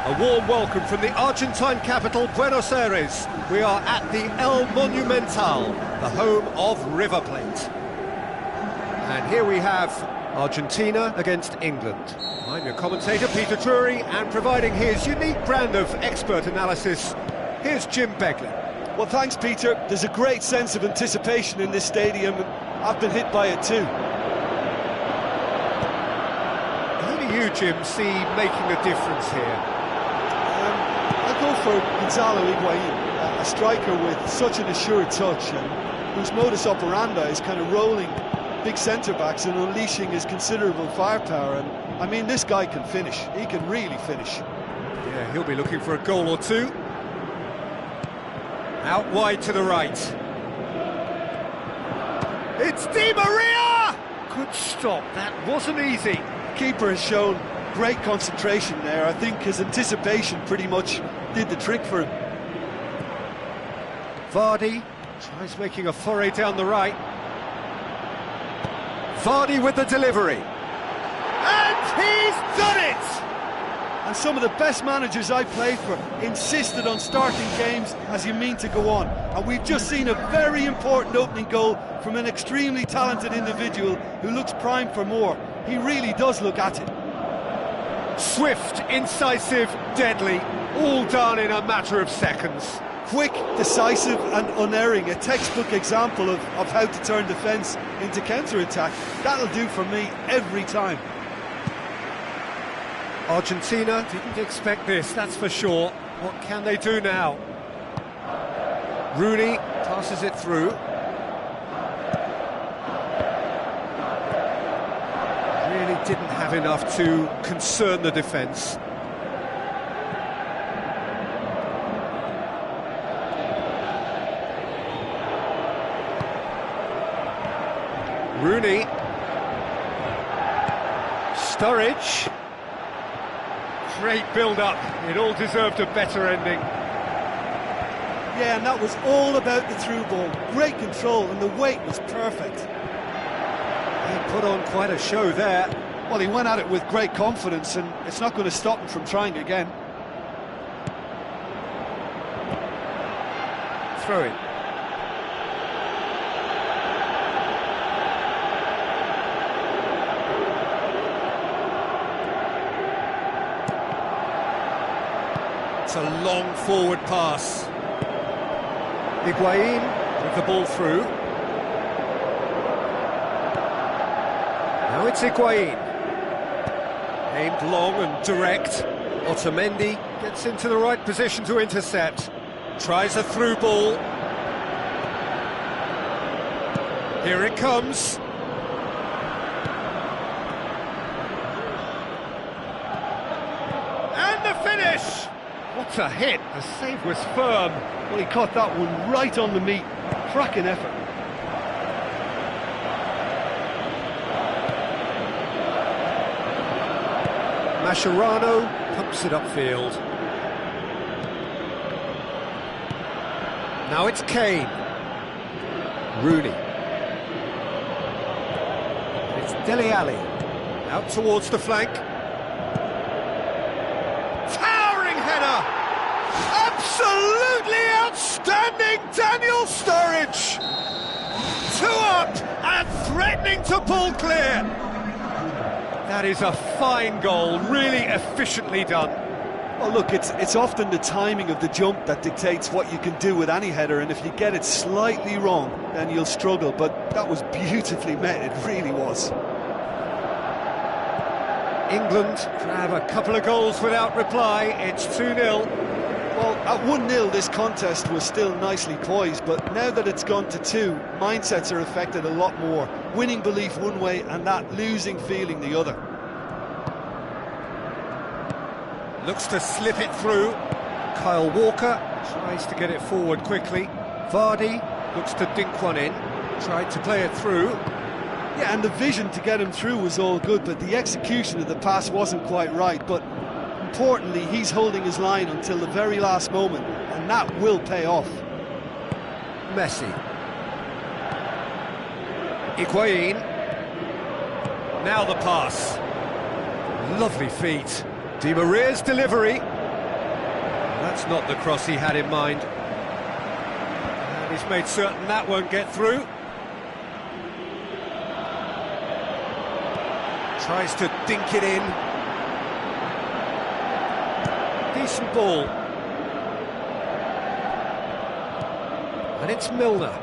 A warm welcome from the Argentine capital, Buenos Aires. We are at the El Monumental, the home of River Plate. And here we have Argentina against England. I'm your commentator, Peter Drury, and providing his unique brand of expert analysis, here's Jim Begley. Well, thanks, Peter. There's a great sense of anticipation in this stadium, and I've been hit by it too. Who do you, Jim, see making a difference here? I'll go for Gonzalo Higuain, a striker with such an assured touch and whose modus operandi is kind of rolling big centre-backs and unleashing his considerable firepower. And I mean, this guy can finish. He can really finish. Yeah, he'll be looking for a goal or two. Out wide to the right. It's Di Maria! Good stop, that wasn't easy. Keeper has shown great concentration there. I think his anticipation pretty much did the trick for him. Vardy tries making a foray down the right. Vardy with the delivery. And he's done it! And some of the best managers I played for insisted on starting games as you mean to go on. And we've just seen a very important opening goal from an extremely talented individual who looks primed for more. He really does look at it. Swift, incisive, deadly, all done in a matter of seconds. Quick, decisive and unerring, a textbook example of how to turn defence into counter-attack. That'll do for me every time. Argentina didn't expect this, that's for sure. What can they do now? Rooney passes it through. Really didn't have enough to concern the defence. Rooney. Sturridge. Great build-up. It all deserved a better ending. Yeah, and that was all about the through ball. Great control, and the weight was perfect. He put on quite a show there. Well, he went at it with great confidence, and it's not going to stop him from trying again. Throw it. It's a long forward pass. Higuain with the ball through. Now it's Higuain. Aimed long and direct. Otamendi gets into the right position to intercept. Tries a through ball. Here it comes. And the finish! What a hit! The save was firm. Well, he caught that one right on the meat. Cracking effort. Mascherano pumps it upfield. Now it's Kane. Rooney. It's Dele Alli. Out towards the flank. Towering header! Absolutely outstanding Daniel Sturridge! 2 up and threatening to pull clear. That is a fine goal, really efficiently done. Well, look, it's often the timing of the jump that dictates what you can do with any header, and if you get it slightly wrong, then you'll struggle, but that was beautifully met, it really was. England grab a couple of goals without reply. It's 2-0. Well, at 1-0 this contest was still nicely poised, but now that it's gone to 2, mindsets are affected a lot more. Winning belief one way and that losing feeling the other. Looks to slip it through. Kyle Walker tries to get it forward quickly. Vardy looks to dink one in. Tried to play it through. Yeah, and the vision to get him through was all good, but the execution of the pass wasn't quite right. But importantly, he's holding his line until the very last moment, and that will pay off. Messi. Higuain. Now the pass. Lovely feet. Di Maria's delivery. That's not the cross he had in mind. And he's made certain that won't get through. Tries to dink it in. Decent ball. And it's Milner.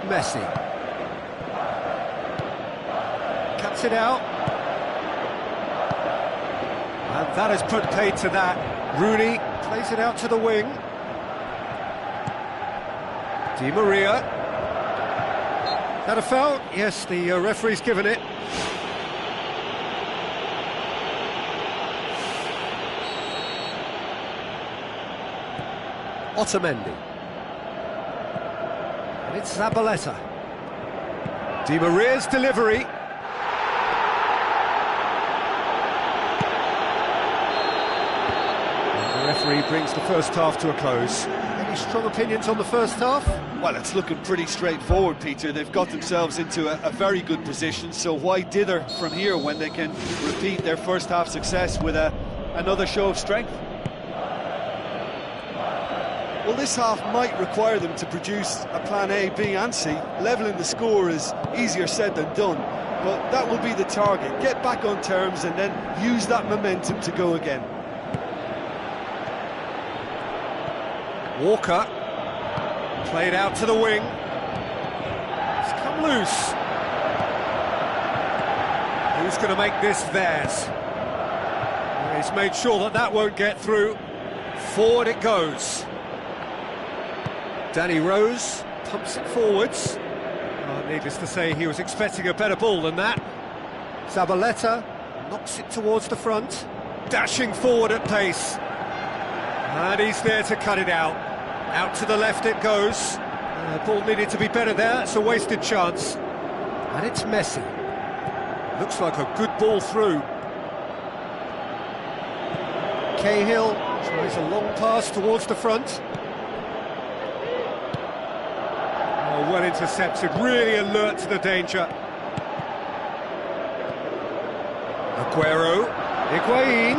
Messi. Cuts it out. And that has put paid to that. Rooney plays it out to the wing. Di Maria. That a foul? Yes, the referee's given it. Otamendi. And it's Zabaleta. Di Maria's delivery. And the referee brings the first half to a close. Any strong opinions on the first half? Well, it's looking pretty straightforward, Peter. They've got themselves into a very good position, so why dither from here when they can repeat their first half success with another show of strength? Well, this half might require them to produce a plan A, B and C. Levelling the score is easier said than done, but that will be the target. Get back on terms and then use that momentum to go again. Walker. Played out to the wing. It's come loose. Who's going to make this theirs? He's made sure that that won't get through. Forward it goes. Danny Rose pumps it forwards. Needless to say, he was expecting a better ball than that. Zabaleta knocks it towards the front. Dashing forward at pace. And he's there to cut it out. Out to the left it goes. Ball needed to be better there. It's a wasted chance. And it's Messi. Looks like a good ball through. Cahill tries a long pass towards the front. Oh, well intercepted. Really alert to the danger. Aguero. Higuain.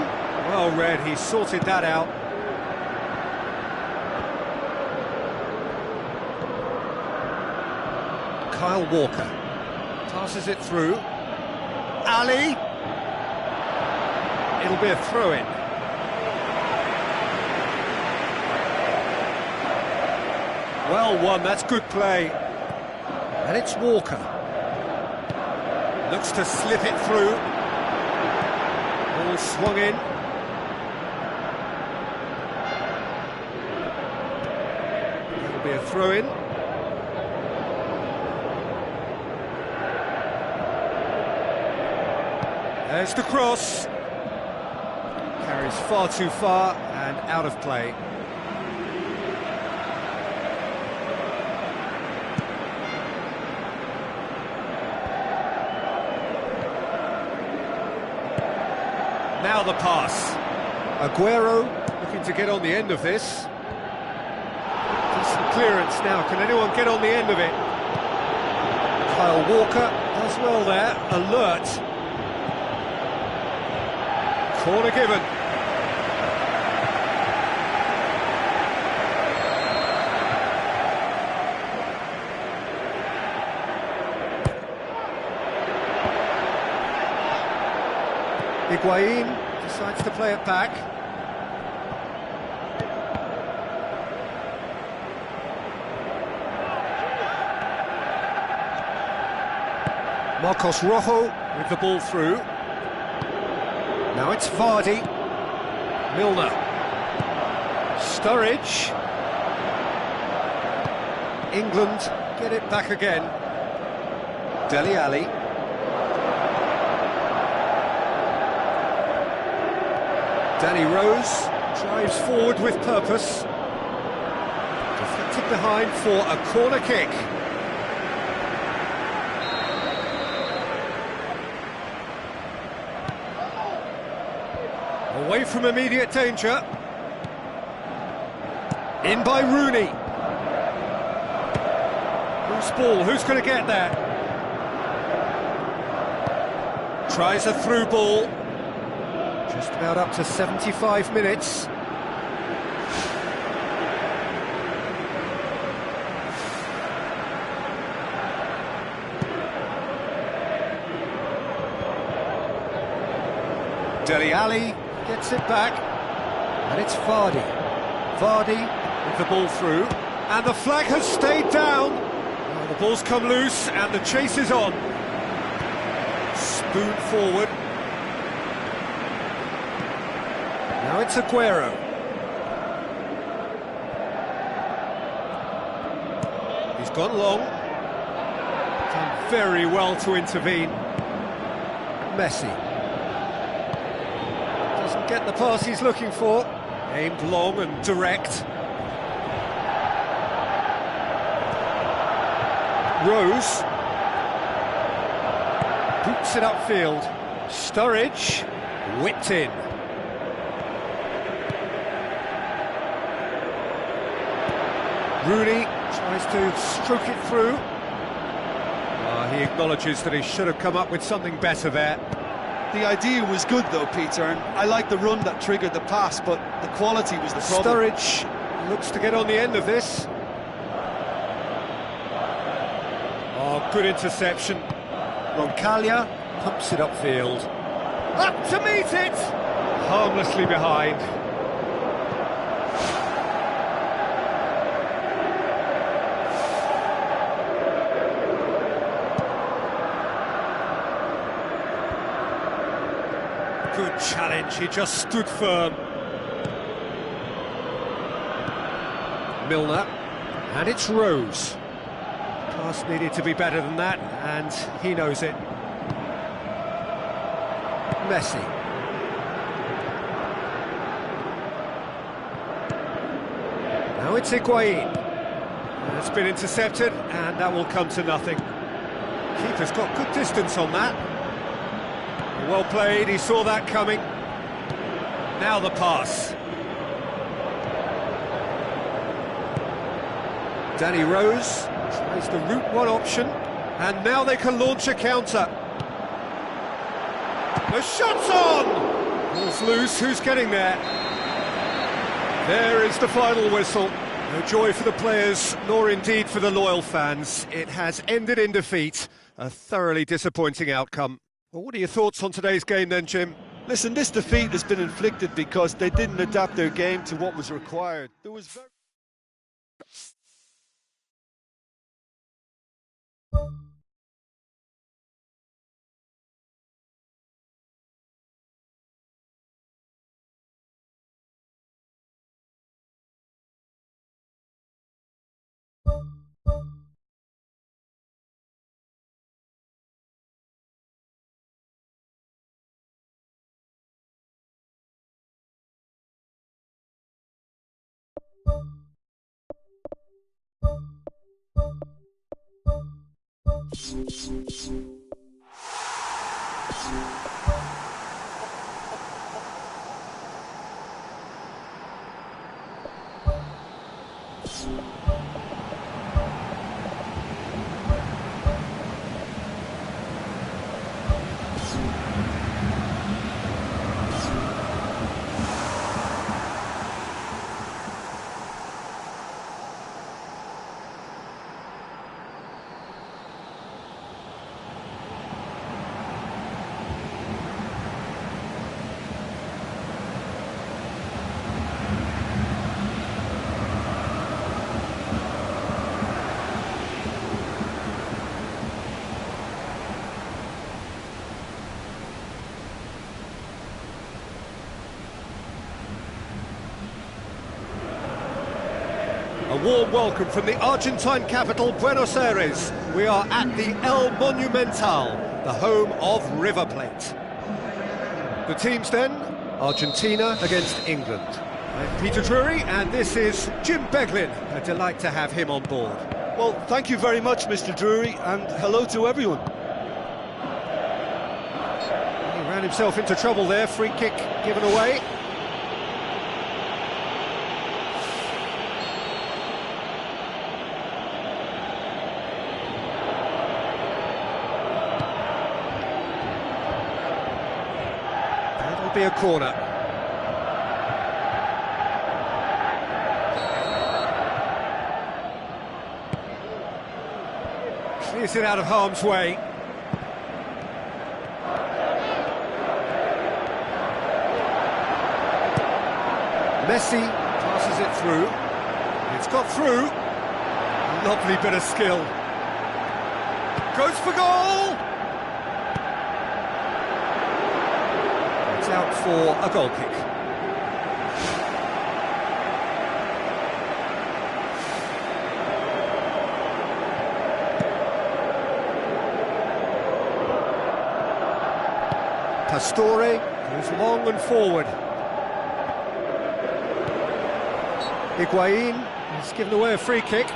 Well read. He sorted that out. Kyle Walker passes it through. Ali. It'll be a throw-in. Well won, that's good play. And it's Walker. Looks to slip it through. Ball swung in. It'll be a throw-in. There's the cross. Carries far too far and out of play. Now the pass. Aguero looking to get on the end of this. Decent clearance now. Can anyone get on the end of it? Kyle Walker does well there. Alert. Corner given. Higuain decides to play it back. Marcos Rojo with the ball through. Now it's Vardy. Milner. Sturridge. England get it back again. Dele Alli. Danny Rose drives forward with purpose. Deflected behind for a corner kick. Away from immediate danger. In by Rooney. Who's ball? Who's going to get there? Tries a through ball. Just about up to 75 minutes. Dele Alli gets it back, and it's Vardy. Vardy with the ball through, and the flag has stayed down. Well, the ball's come loose, and the chase is on. Spoon forward. Now it's Aguero. He's gone long. Done very well to intervene. Messi. Doesn't get the pass he's looking for. Aimed long and direct. Rose. Boots it upfield. Sturridge. Whipped in. Rooney tries to stroke it through. He acknowledges that he should have come up with something better there. The idea was good though, Peter, and I like the run that triggered the pass, but the quality was the problem. Sturridge looks to get on the end of this. Oh, good interception. Roncaglia pumps it upfield. Up to meet it! Harmlessly behind. Good challenge, he just stood firm. Milner, and it's Rose. Pass needed to be better than that, and he knows it. Messi. Now it's Higuain. That's been intercepted, and that will come to nothing. Keeper's got good distance on that. Well played, he saw that coming. Now the pass. Danny Rose tries the route one option, and now they can launch a counter. The shot's on! Ball's loose, who's getting there? There is the final whistle. No joy for the players, nor indeed for the loyal fans. It has ended in defeat, a thoroughly disappointing outcome. Well, what are your thoughts on today's game then, Jim? Listen, this defeat has been inflicted because they didn't adapt their game to what was required. There was very... warm welcome from the Argentine capital, Buenos Aires. We are at the El Monumental, the home of River Plate. The teams then, Argentina against England. I'm Peter Drury, and this is Jim Beglin. A delight to have him on board. Well, thank you very much, Mr. Drury, and hello to everyone. He ran himself into trouble there, free kick given away. That'll be a corner. Clears it out of harm's way. Messi passes it through. It's got through. Lovely bit of skill. Goes for goal! It's out for a goal kick. Pastore goes long and forward. Higuain has given away a free kick.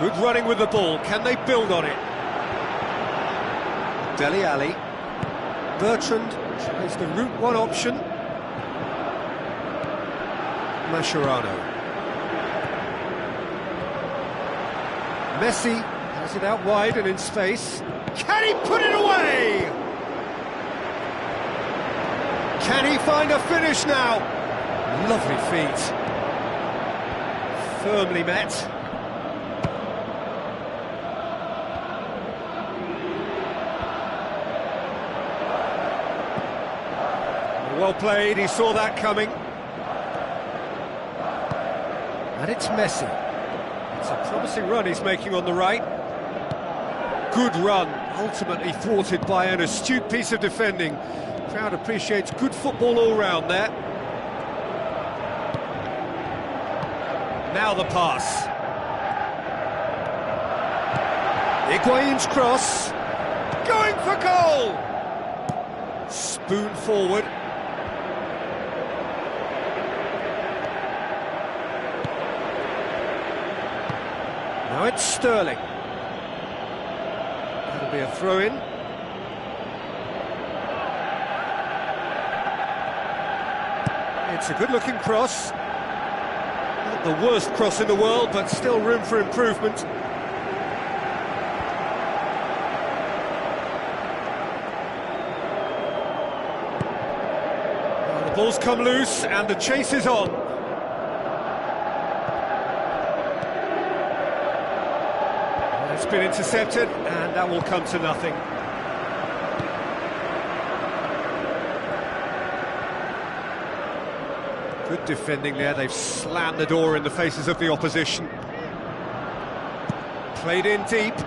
Good running with the ball. Can they build on it? Dele Alli. Bertrand tries the route one option. Mascherano. Messi has it out wide and in space. Can he put it away? Can he find a finish now? Lovely feet. Firmly met. Well played, he saw that coming. And it's Messi. It's a promising run he's making on the right. Good run, ultimately thwarted by an astute piece of defending. Crowd appreciates good football all round there. Now the pass. Higuain's cross. Going for goal! Spoon forward. Now it's Sterling. That'll be a throw-in. It's a good-looking cross. Not the worst cross in the world, but still room for improvement. Well, the ball's come loose and the chase is on. It's been intercepted, and that will come to nothing. Good defending there, they've slammed the door in the faces of the opposition. Played in deep.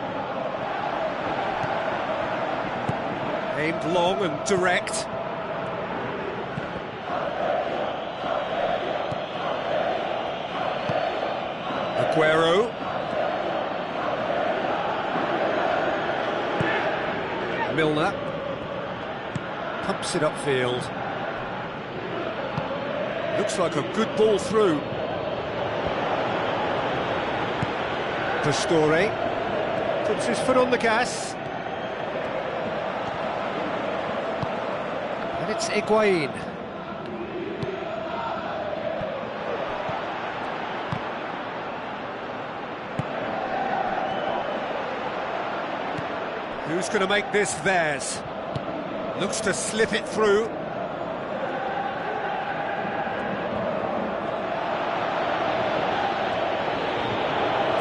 Aimed long and direct. Aguero. Milner pumps it upfield. Looks like a good ball through. Pastore puts his foot on the gas. And it's Higuain. Who's going to make this theirs? Looks to slip it through.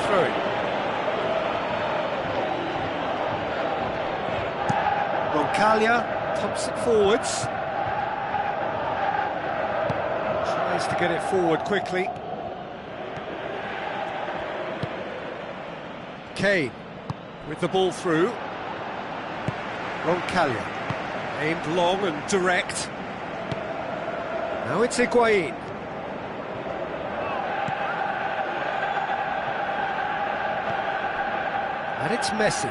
Through it. Roncaglia pumps it forwards. Tries to get it forward quickly. Kane with the ball through. Roncaglia, aimed long and direct. Now it's Higuain. And it's Messi.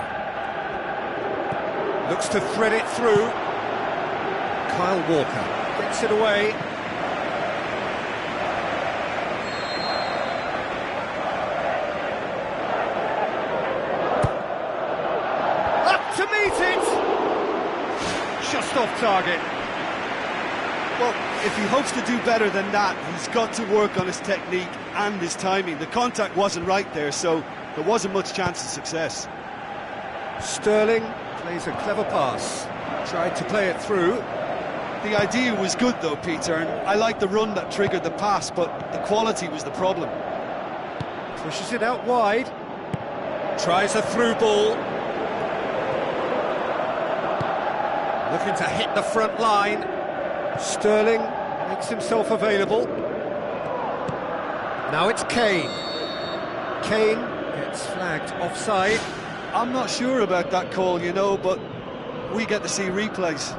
Looks to thread it through. Kyle Walker gets it away. Up to meet it! Just off target. Well, if he hopes to do better than that, he's got to work on his technique and his timing. The contact wasn't right there, so there wasn't much chance of success. Sterling plays a clever pass. Tried to play it through. The idea was good though, Peter, and I like the run that triggered the pass, but the quality was the problem. Pushes it out wide. Tries a through ball. Looking to hit the front line. Sterling makes himself available. Now it's Kane. Kane gets flagged offside. I'm not sure about that call, you know, but we get to see replays.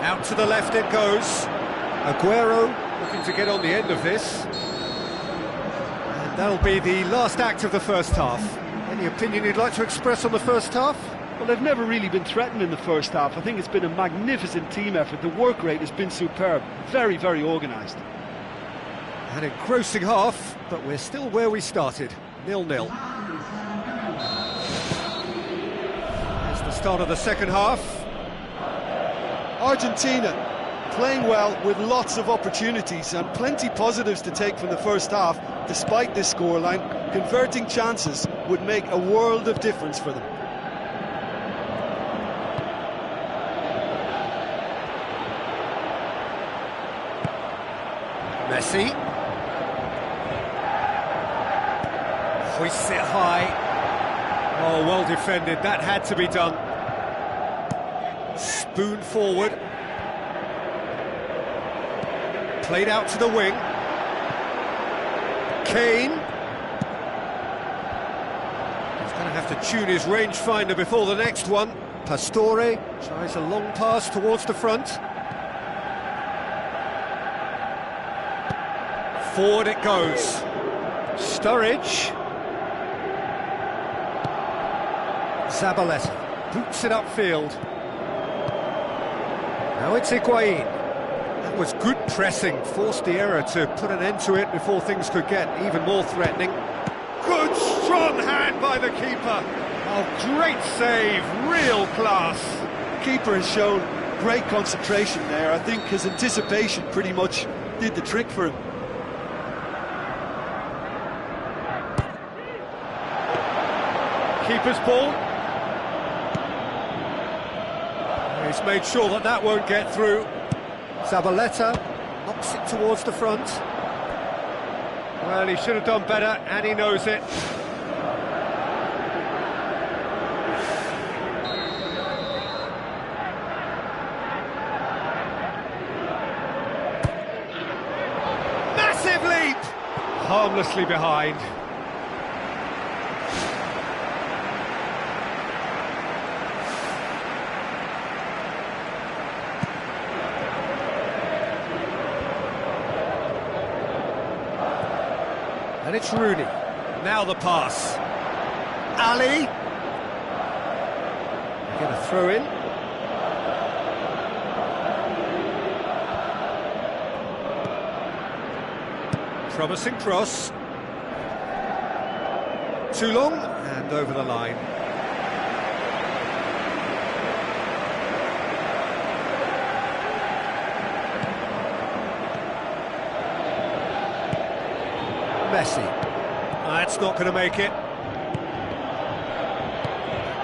Out to the left it goes. Aguero looking to get on the end of this. And that'll be the last act of the first half. Any opinion you'd like to express on the first half? Well, they've never really been threatened in the first half. I think it's been a magnificent team effort. The work rate has been superb. Very, very organised. An engrossing half, but we're still where we started. 0-0. Here's the start of the second half. Argentina playing well with lots of opportunities and plenty positives to take from the first half. Despite this scoreline, converting chances would make a world of difference for them. Messi hoists it high. Oh, well defended, that had to be done. Spoon forward. Played out to the wing. Kane. He's going to have to tune his rangefinder before the next one. Pastore tries a long pass towards the front. Forward it goes. Sturridge. Zabaleta boots it upfield. Now it's Higuain. That was good pressing, forced the error to put an end to it before things could get even more threatening. Good strong hand by the keeper. Oh, great save, real class. The keeper has shown great concentration there. I think his anticipation pretty much did the trick for him. Keeper's ball. He's made sure that that won't get through. Zabaleta knocks it towards the front. Well, he should have done better, and he knows it. Massive leap! Harmlessly behind. And it's Rooney. Now the pass. Ali. Get a throw in. Promising cross. Too long and over the line. Messi. That's not going to make it.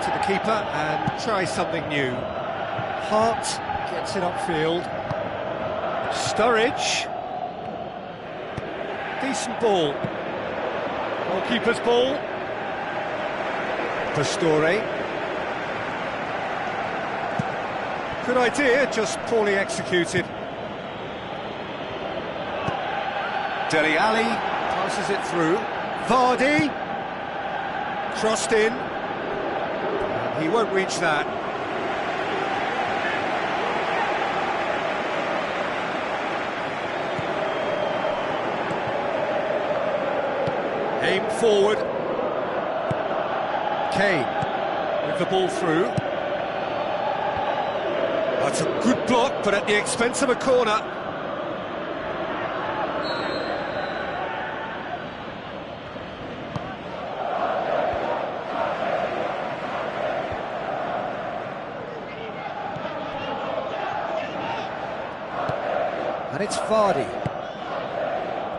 To the keeper and try something new. Hart gets it upfield. Sturridge. Decent ball. Goalkeeper's ball. Pastore. Good idea, just poorly executed. Dele Alli passes it through. Vardy. Crossed in. He won't reach that. Aim forward. Kane with the ball through. That's a good block, but at the expense of a corner. And it's Vardy.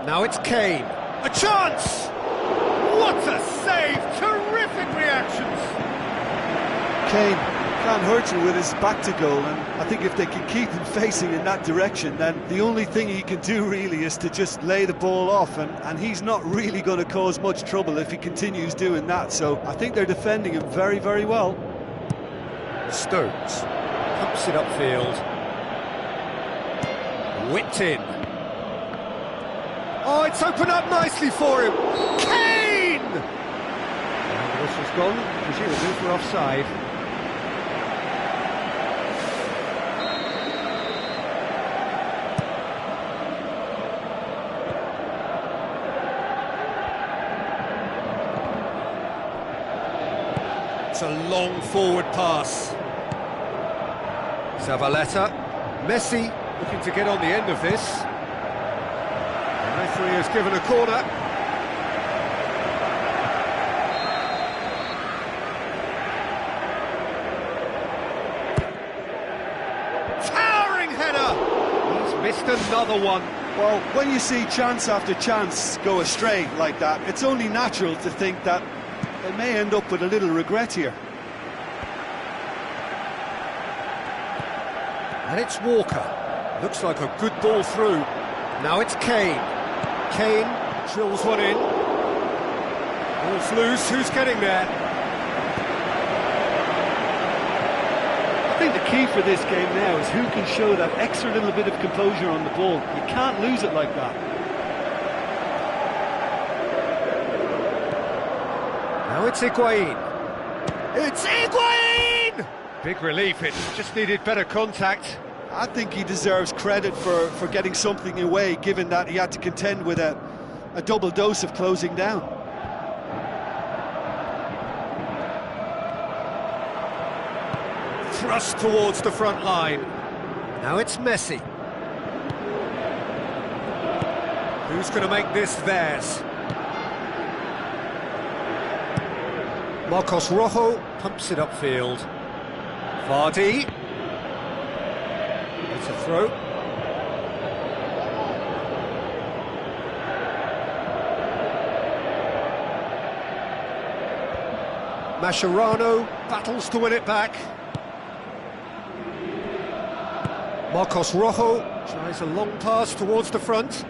Now it's Kane. A chance! What a save! Terrific reactions! Kane can't hurt you with his back to goal, and I think if they can keep him facing in that direction, then the only thing he can do really is to just lay the ball off, and he's not really going to cause much trouble if he continues doing that, so I think they're defending him very, very well. Stones pumps it upfield. Whipped in. Oh, it's opened up nicely for him. Kane! And the whistle's gone, presumably for offside. It's a long forward pass. Zabaleta. Messi looking to get on the end of this. The referee has given a corner. Towering header! He's missed another one. Well, when you see chance after chance go astray like that, it's only natural to think that they may end up with a little regret here. And it's Walker. Looks like a good ball through. Now it's Kane. Kane drills one in. Ball's loose, who's getting there? I think the key for this game now is who can show that extra little bit of composure on the ball. You can't lose it like that. Now it's Higuain. It's Higuain! Big relief, it just needed better contact. I think he deserves credit for getting something away, given that he had to contend with a double dose of closing down. Thrust towards the front line. Now it's Messi. Who's going to make this theirs? Marcos Rojo pumps it upfield. Vardy. It's a throw. Mascherano battles to win it back. Marcos Rojo tries a long pass towards the front.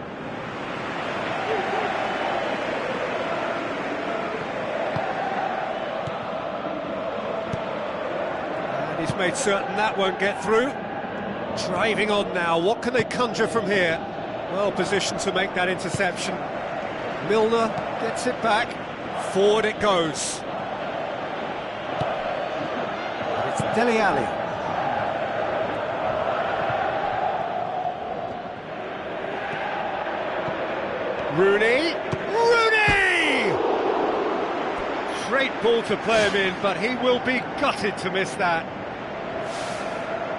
And he's made certain that won't get through. Driving on now, what can they conjure from here? Well positioned to make that interception. Milner gets it back, forward it goes. And it's Dele Alli. Rooney! Great ball to play him in, but he will be gutted to miss that.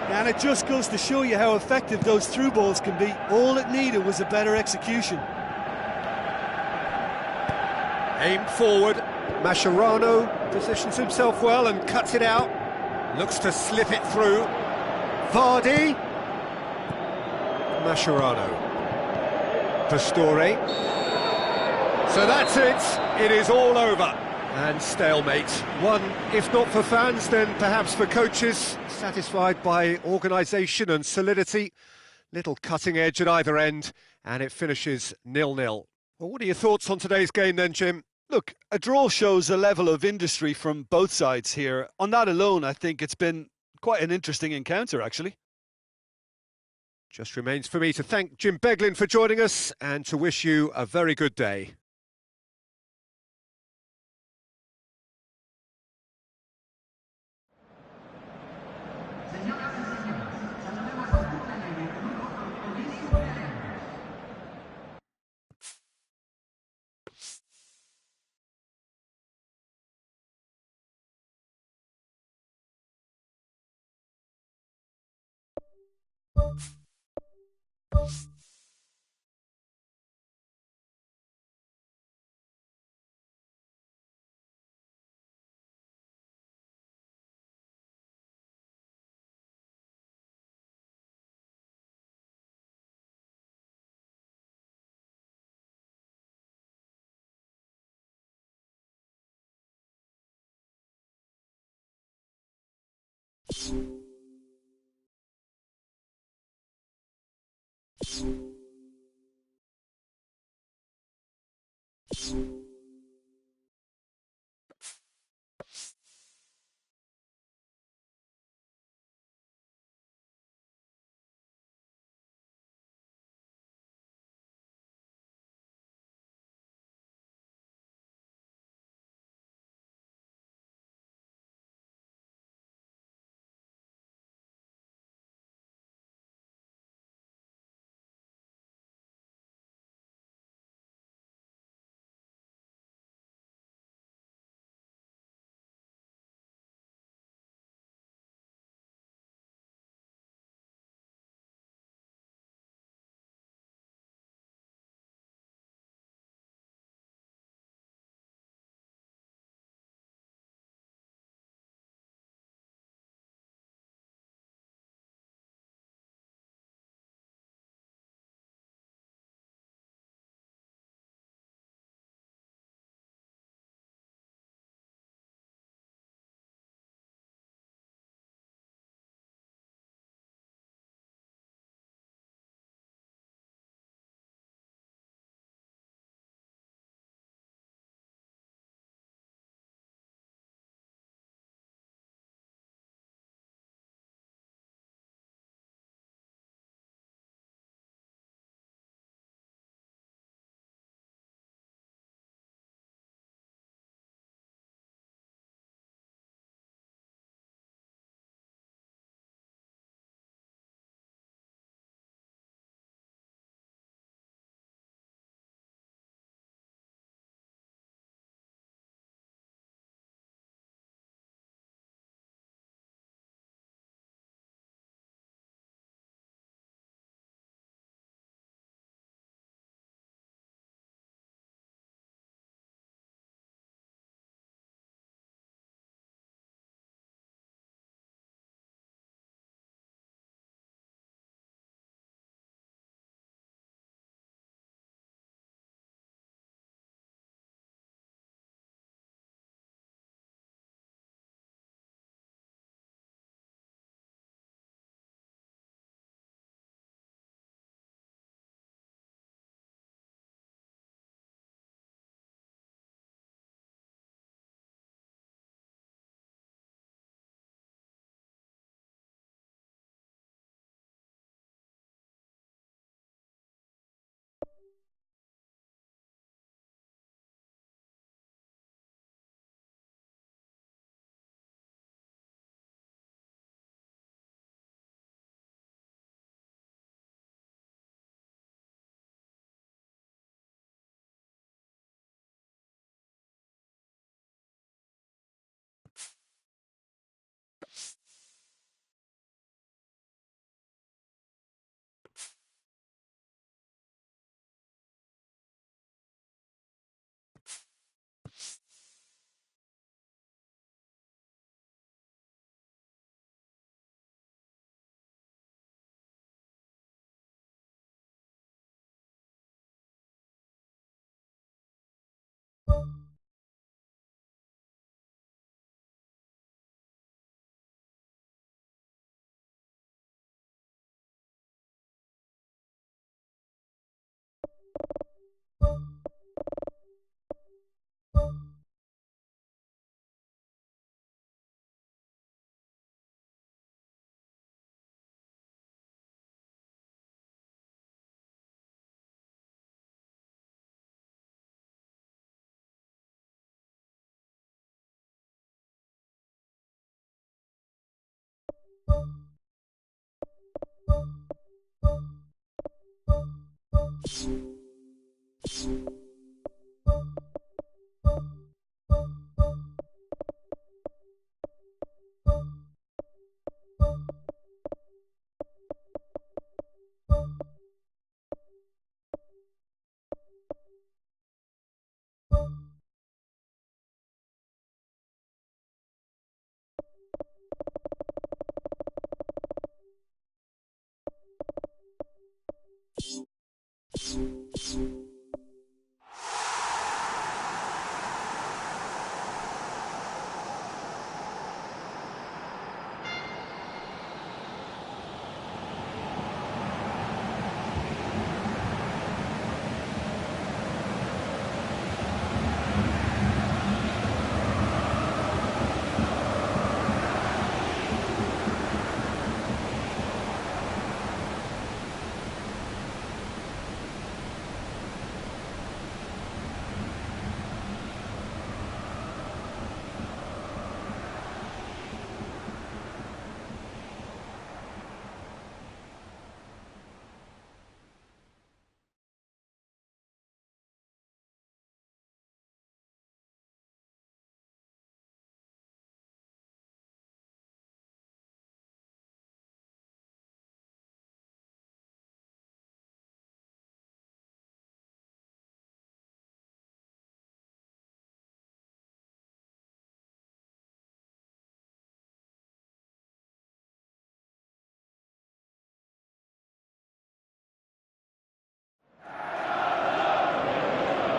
And it just goes to show you how effective those through balls can be. All it needed was a better execution. Aim forward. Mascherano positions himself well and cuts it out. Looks to slip it through. Vardy. Mascherano. Pastore. So that's it. It is all over. And stalemate. One, if not for fans, then perhaps for coaches. Satisfied by organisation and solidity. Little cutting edge at either end. And it finishes 0-0. Well, what are your thoughts on today's game then, Jim? Look, a draw shows a level of industry from both sides here. On that alone, I think it's been quite an interesting encounter, actually. Just remains for me to thank Jim Beglin for joining us and to wish you a very good day.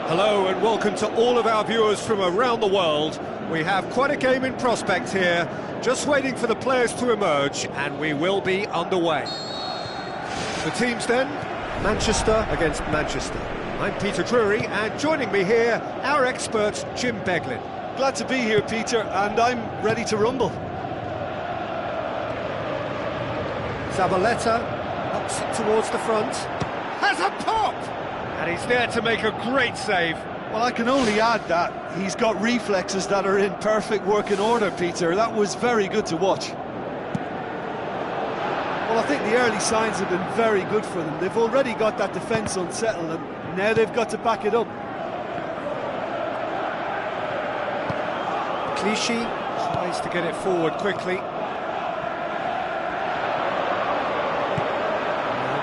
Hello and welcome to all of our viewers from around the world. We have quite a game in prospect here, just waiting for the players to emerge, and we will be underway. The teams then, Manchester against Manchester. I'm Peter Drury, and joining me here, our expert Jim Beglin. Glad to be here, Peter, and I'm ready to rumble. Zabaleta ups it towards the front, has a pop! And he's there to make a great save. Well, I can only add that he's got reflexes that are in perfect working order, Peter. That was very good to watch. Well, I think the early signs have been very good for them. They've already got that defence unsettled, and now they've got to back it up. Clichy tries to get it forward quickly.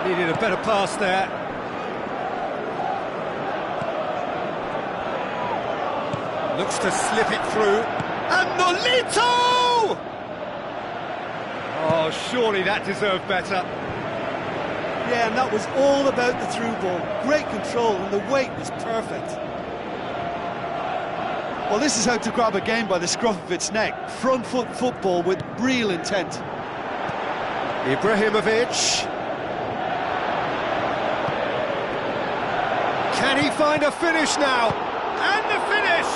Needed a better pass there. Looks to slip it through. And Nolito! Oh, surely that deserved better. Yeah, and that was all about the through ball. Great control, and the weight was perfect. Well, this is how to grab a game by the scruff of its neck. Front foot football with real intent. Ibrahimovic. Can he find a finish now? And the finish!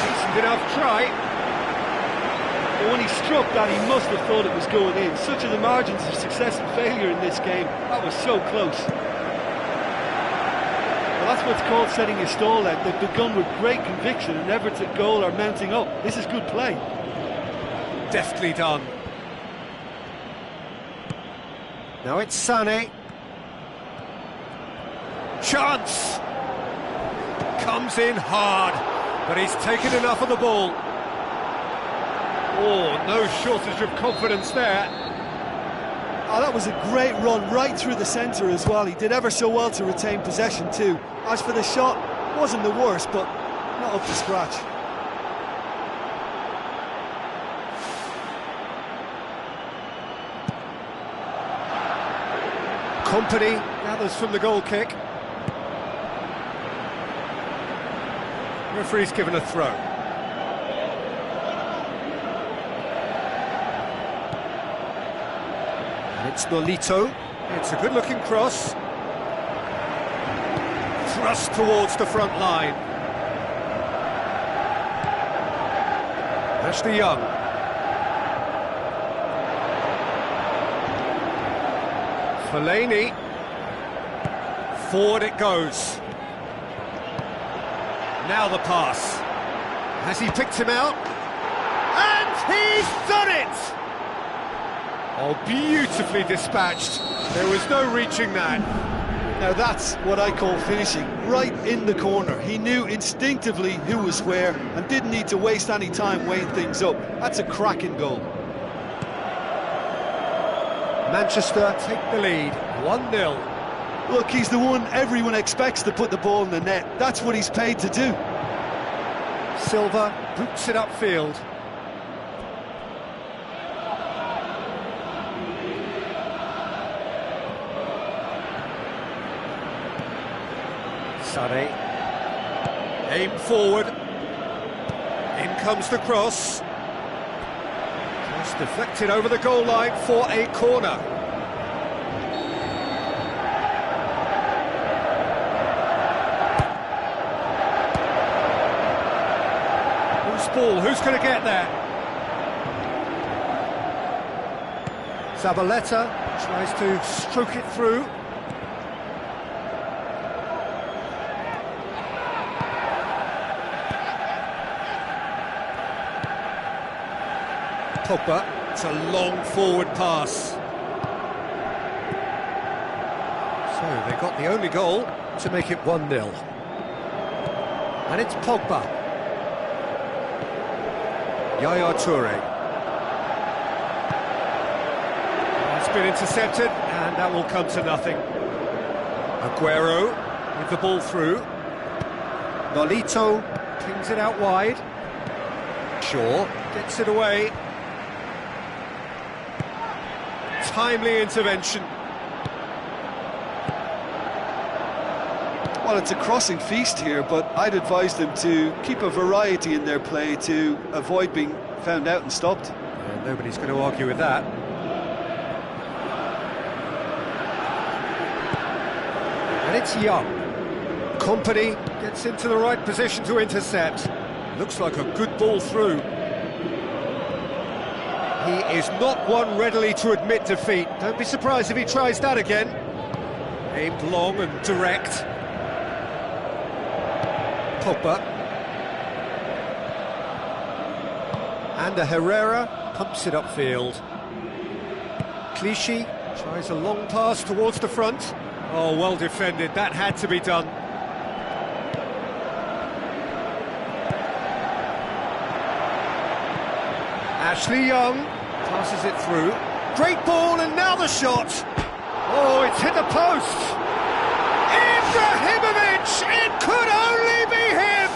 Decent enough try. But when he struck that, he must have thought it was going in. Such are the margins of success and failure in this game. That was so close. Well, that's what's called setting a stall out. They've begun with great conviction, and efforts at goal are mounting up. This is good play. Deftly done. Now it's Sané. Chance! Comes in hard, but he's taken enough of the ball. Oh, no shortage of confidence there. Oh, that was a great run right through the centre as well. He did ever so well to retain possession too. As for the shot, wasn't the worst, but not up to scratch. Company gathers from the goal kick. Referee's given a throw. It's Nolito. It's a good-looking cross. Thrust towards the front line. Ashley Young. Fellaini. Forward it goes. Now the pass. Has he picked him out? And he's done it! Oh, beautifully dispatched. There was no reaching that. Now that's what I call finishing, right in the corner. He knew instinctively who was where and didn't need to waste any time weighing things up. That's a cracking goal. Manchester take the lead, 1-0. Look, he's the one everyone expects to put the ball in the net. That's what he's paid to do. Silva boots it upfield. Sane. Aim forward. In comes the cross. Just deflected over the goal line for a corner. Whose ball? Who's going to get there? Zabaleta tries to stroke it through. Pogba, it's a long forward pass. So they got the only goal to make it 1-0. And it's Pogba. Yaya Toure. It's been intercepted, and that will come to nothing. Aguero with the ball through. Nolito pings it out wide. Shaw gets it away. Timely intervention. Well, it's a crossing feast here, but I'd advise them to keep a variety in their play to avoid being found out and stopped. Yeah, nobody's going to argue with that. And it's Young. Company gets into the right position to intercept. Looks like a good ball through. He is not one readily to admit defeat. Don't be surprised if he tries that again. Aimed long and direct. Pogba. And Herrera pumps it upfield. Clichy tries a long pass towards the front. Oh, well defended. That had to be done. Ashley Young passes it through. Great ball, and now the shot. Oh, it's hit the post. Ibrahimovic! It could only be him!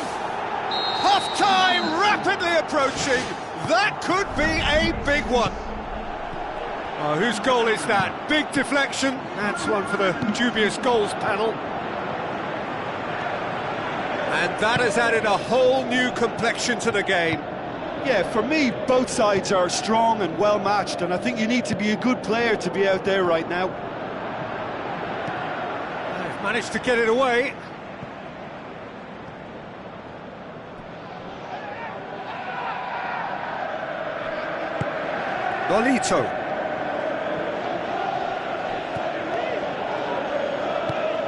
Half-time rapidly approaching. That could be a big one. Oh, whose goal is that? Big deflection. That's one for the dubious goals panel. And that has added a whole new complexion to the game. Yeah, for me, both sides are strong and well matched, and I think you need to be a good player to be out there right now. They've managed to get it away. Nolito.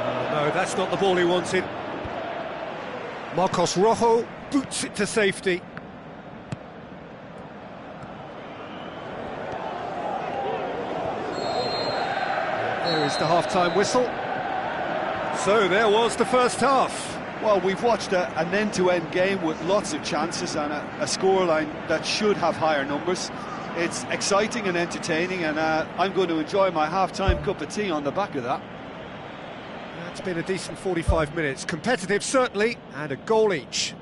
Oh, no, that's not the ball he wanted. Marcos Rojo boots it to safety. There is the half-time whistle. So there was the first half. Well, we've watched an end-to-end game with lots of chances and a scoreline that should have higher numbers. It's exciting and entertaining, and I'm going to enjoy my half-time cup of tea on the back of that. It's been a decent 45 minutes. Competitive, certainly, and a goal each.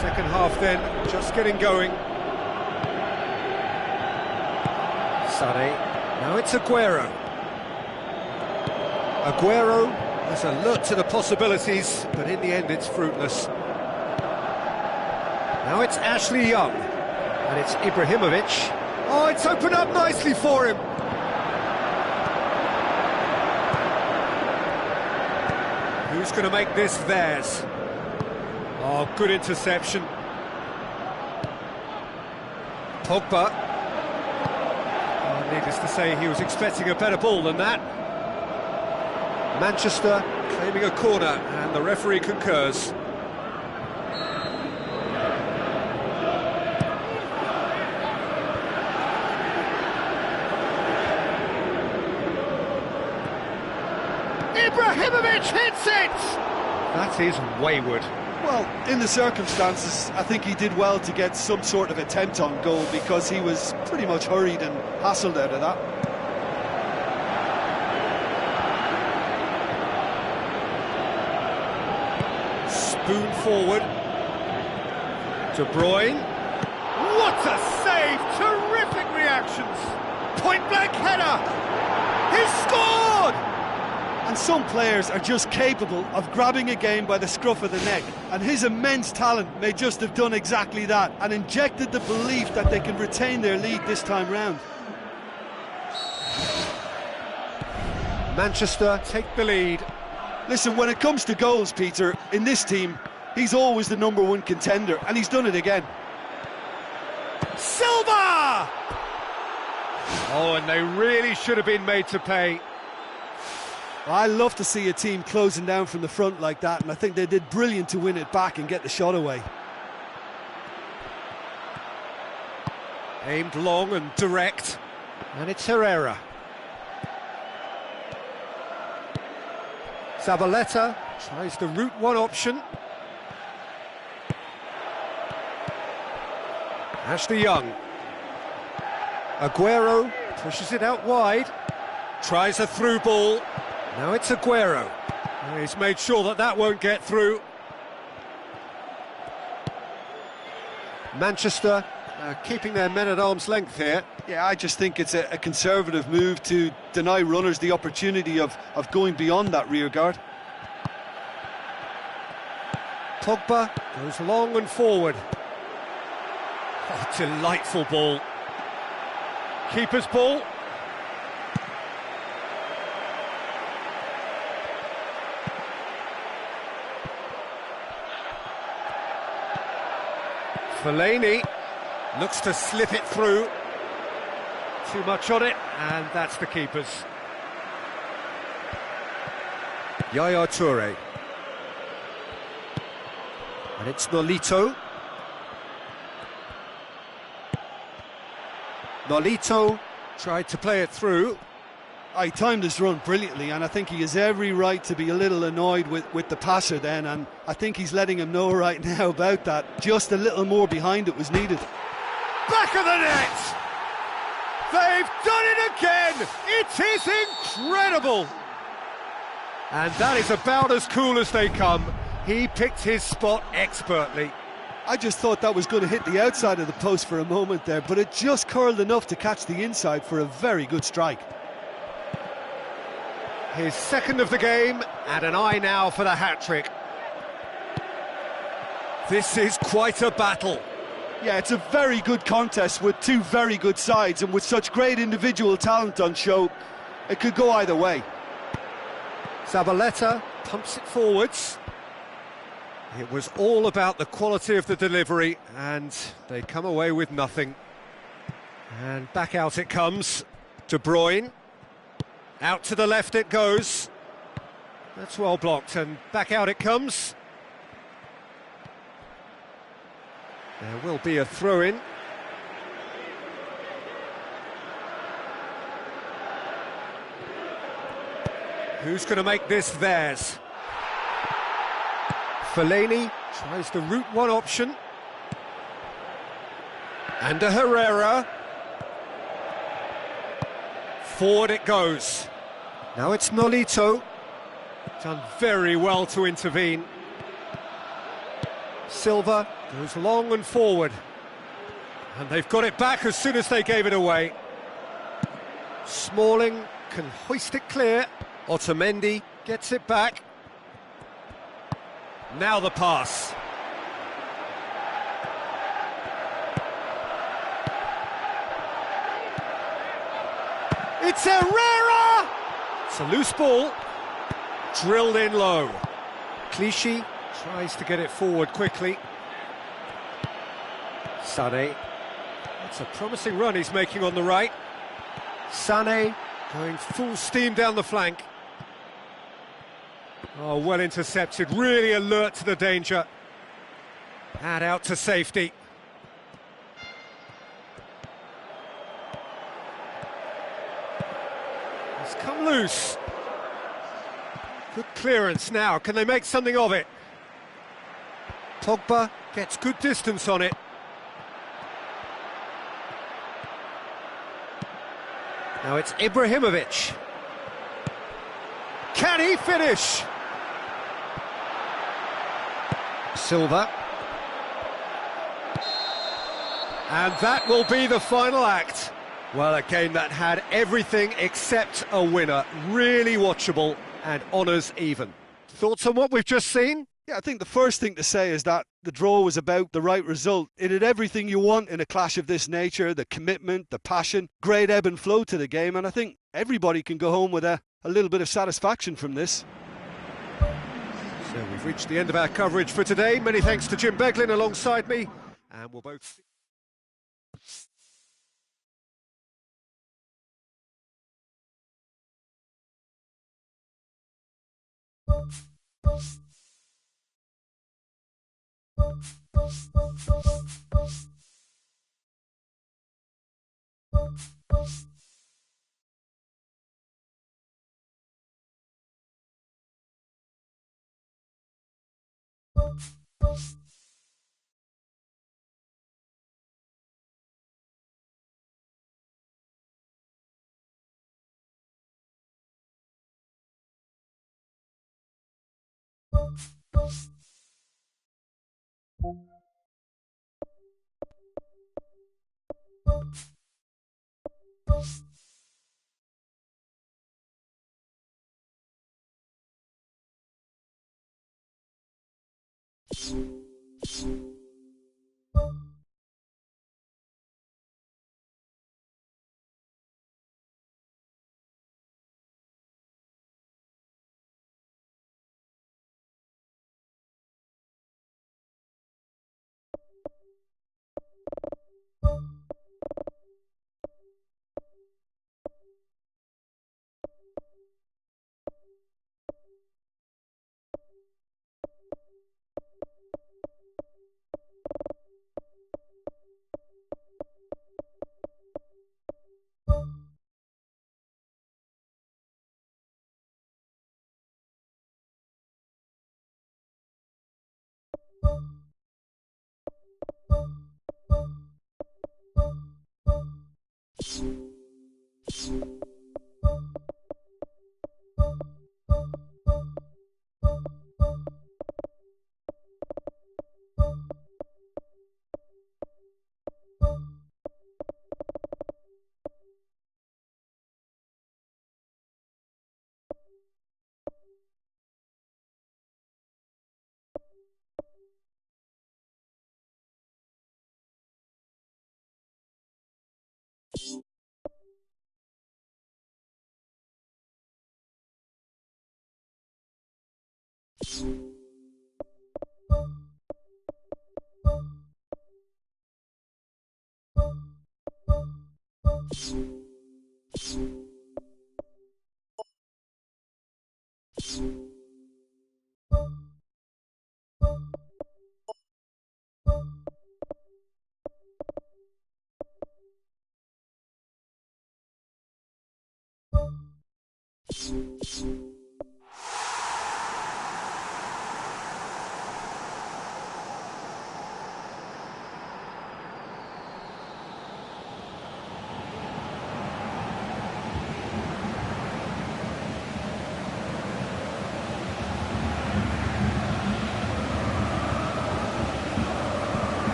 Second half then, just getting going. Sane, now it's Aguero. Aguero There's a look to the possibilities, but in the end it's fruitless. Now it's Ashley Young, and it's Ibrahimovic. Oh, it's opened up nicely for him. Who's going to make this theirs? Oh, good interception. Pogba. Oh, needless to say, he was expecting a better ball than that. Manchester claiming a corner, and the referee concurs. Ibrahimovic hits it! That is wayward. Well, in the circumstances, I think he did well to get some sort of attempt on goal because he was pretty much hurried and hassled out of that. Spoon forward. De Bruyne. What a save! Terrific reactions! Point-blank header! He's scored! And some players are just capable of grabbing a game by the scruff of the neck, and his immense talent may just have done exactly that and injected the belief that they can retain their lead this time round. Manchester take the lead. Listen, when it comes to goals, Peter, in this team, he's always the #1 contender, and he's done it again. Silva! Oh, and they really should have been made to pay. I love to see a team closing down from the front like that, and I think they did brilliant to win it back and get the shot away. Aimed long and direct, and it's Herrera. Zabaleta tries the route one option. Ashley Young. Aguero pushes it out wide. Tries a through ball. Now it's Aguero. He's made sure that that won't get through. Manchester keeping their men at arm's length here. Yeah, I just think it's a conservative move to deny runners the opportunity of going beyond that rear guard. Pogba goes long and forward. Oh, delightful ball. Keeper's ball. Fellaini looks to slip it through. Too much on it, and that's the keeper's. Yaya Toure. And it's Nolito. Nolito tried to play it through. He timed his run brilliantly, and I think he has every right to be a little annoyed with the passer then, and I think he's letting him know right now about that. Just a little more behind it was needed. Back of the net! They've done it again! It is incredible! And that is about as cool as they come. He picked his spot expertly. I just thought that was going to hit the outside of the post for a moment there, but it just curled enough to catch the inside for a very good strike. His second of the game, and an eye now for the hat-trick. This is quite a battle. Yeah, it's a very good contest with two very good sides, and with such great individual talent on show, it could go either way. Zabaleta pumps it forwards. It was all about the quality of the delivery, and they come away with nothing. And back out it comes. De Bruyne. Out to the left it goes. That's well blocked, and back out it comes. There will be a throw-in. Who's going to make this theirs? Fellaini tries the route one option. And a Herrera. Forward it goes. Now it's Nolito. Done very well to intervene. Silva goes long and forward. And they've got it back as soon as they gave it away. Smalling can hoist it clear. Otamendi Gets it back. Now the pass. It's Herrera! It's a loose ball. Drilled in low. Clichy tries to get it forward quickly. Sané. It's a promising run he's making on the right. Sané going full steam down the flank. Oh, well intercepted, really alert to the danger. And out to safety. It's come loose. Good clearance now, can they make something of it? Pogba gets good distance on it. Now it's Ibrahimovic. Can he finish? Silva. And that will be the final act. Well, a game that had everything except a winner. Really watchable and honours even. Thoughts on what we've just seen? Yeah, I think the first thing to say is that the draw was about the right result. It had everything you want in a clash of this nature, the commitment, the passion, great ebb and flow to the game, and I think everybody can go home with a little bit of satisfaction from this. So we've reached the end of our coverage for today. Many thanks to Jim Beglin alongside me, and we'll both...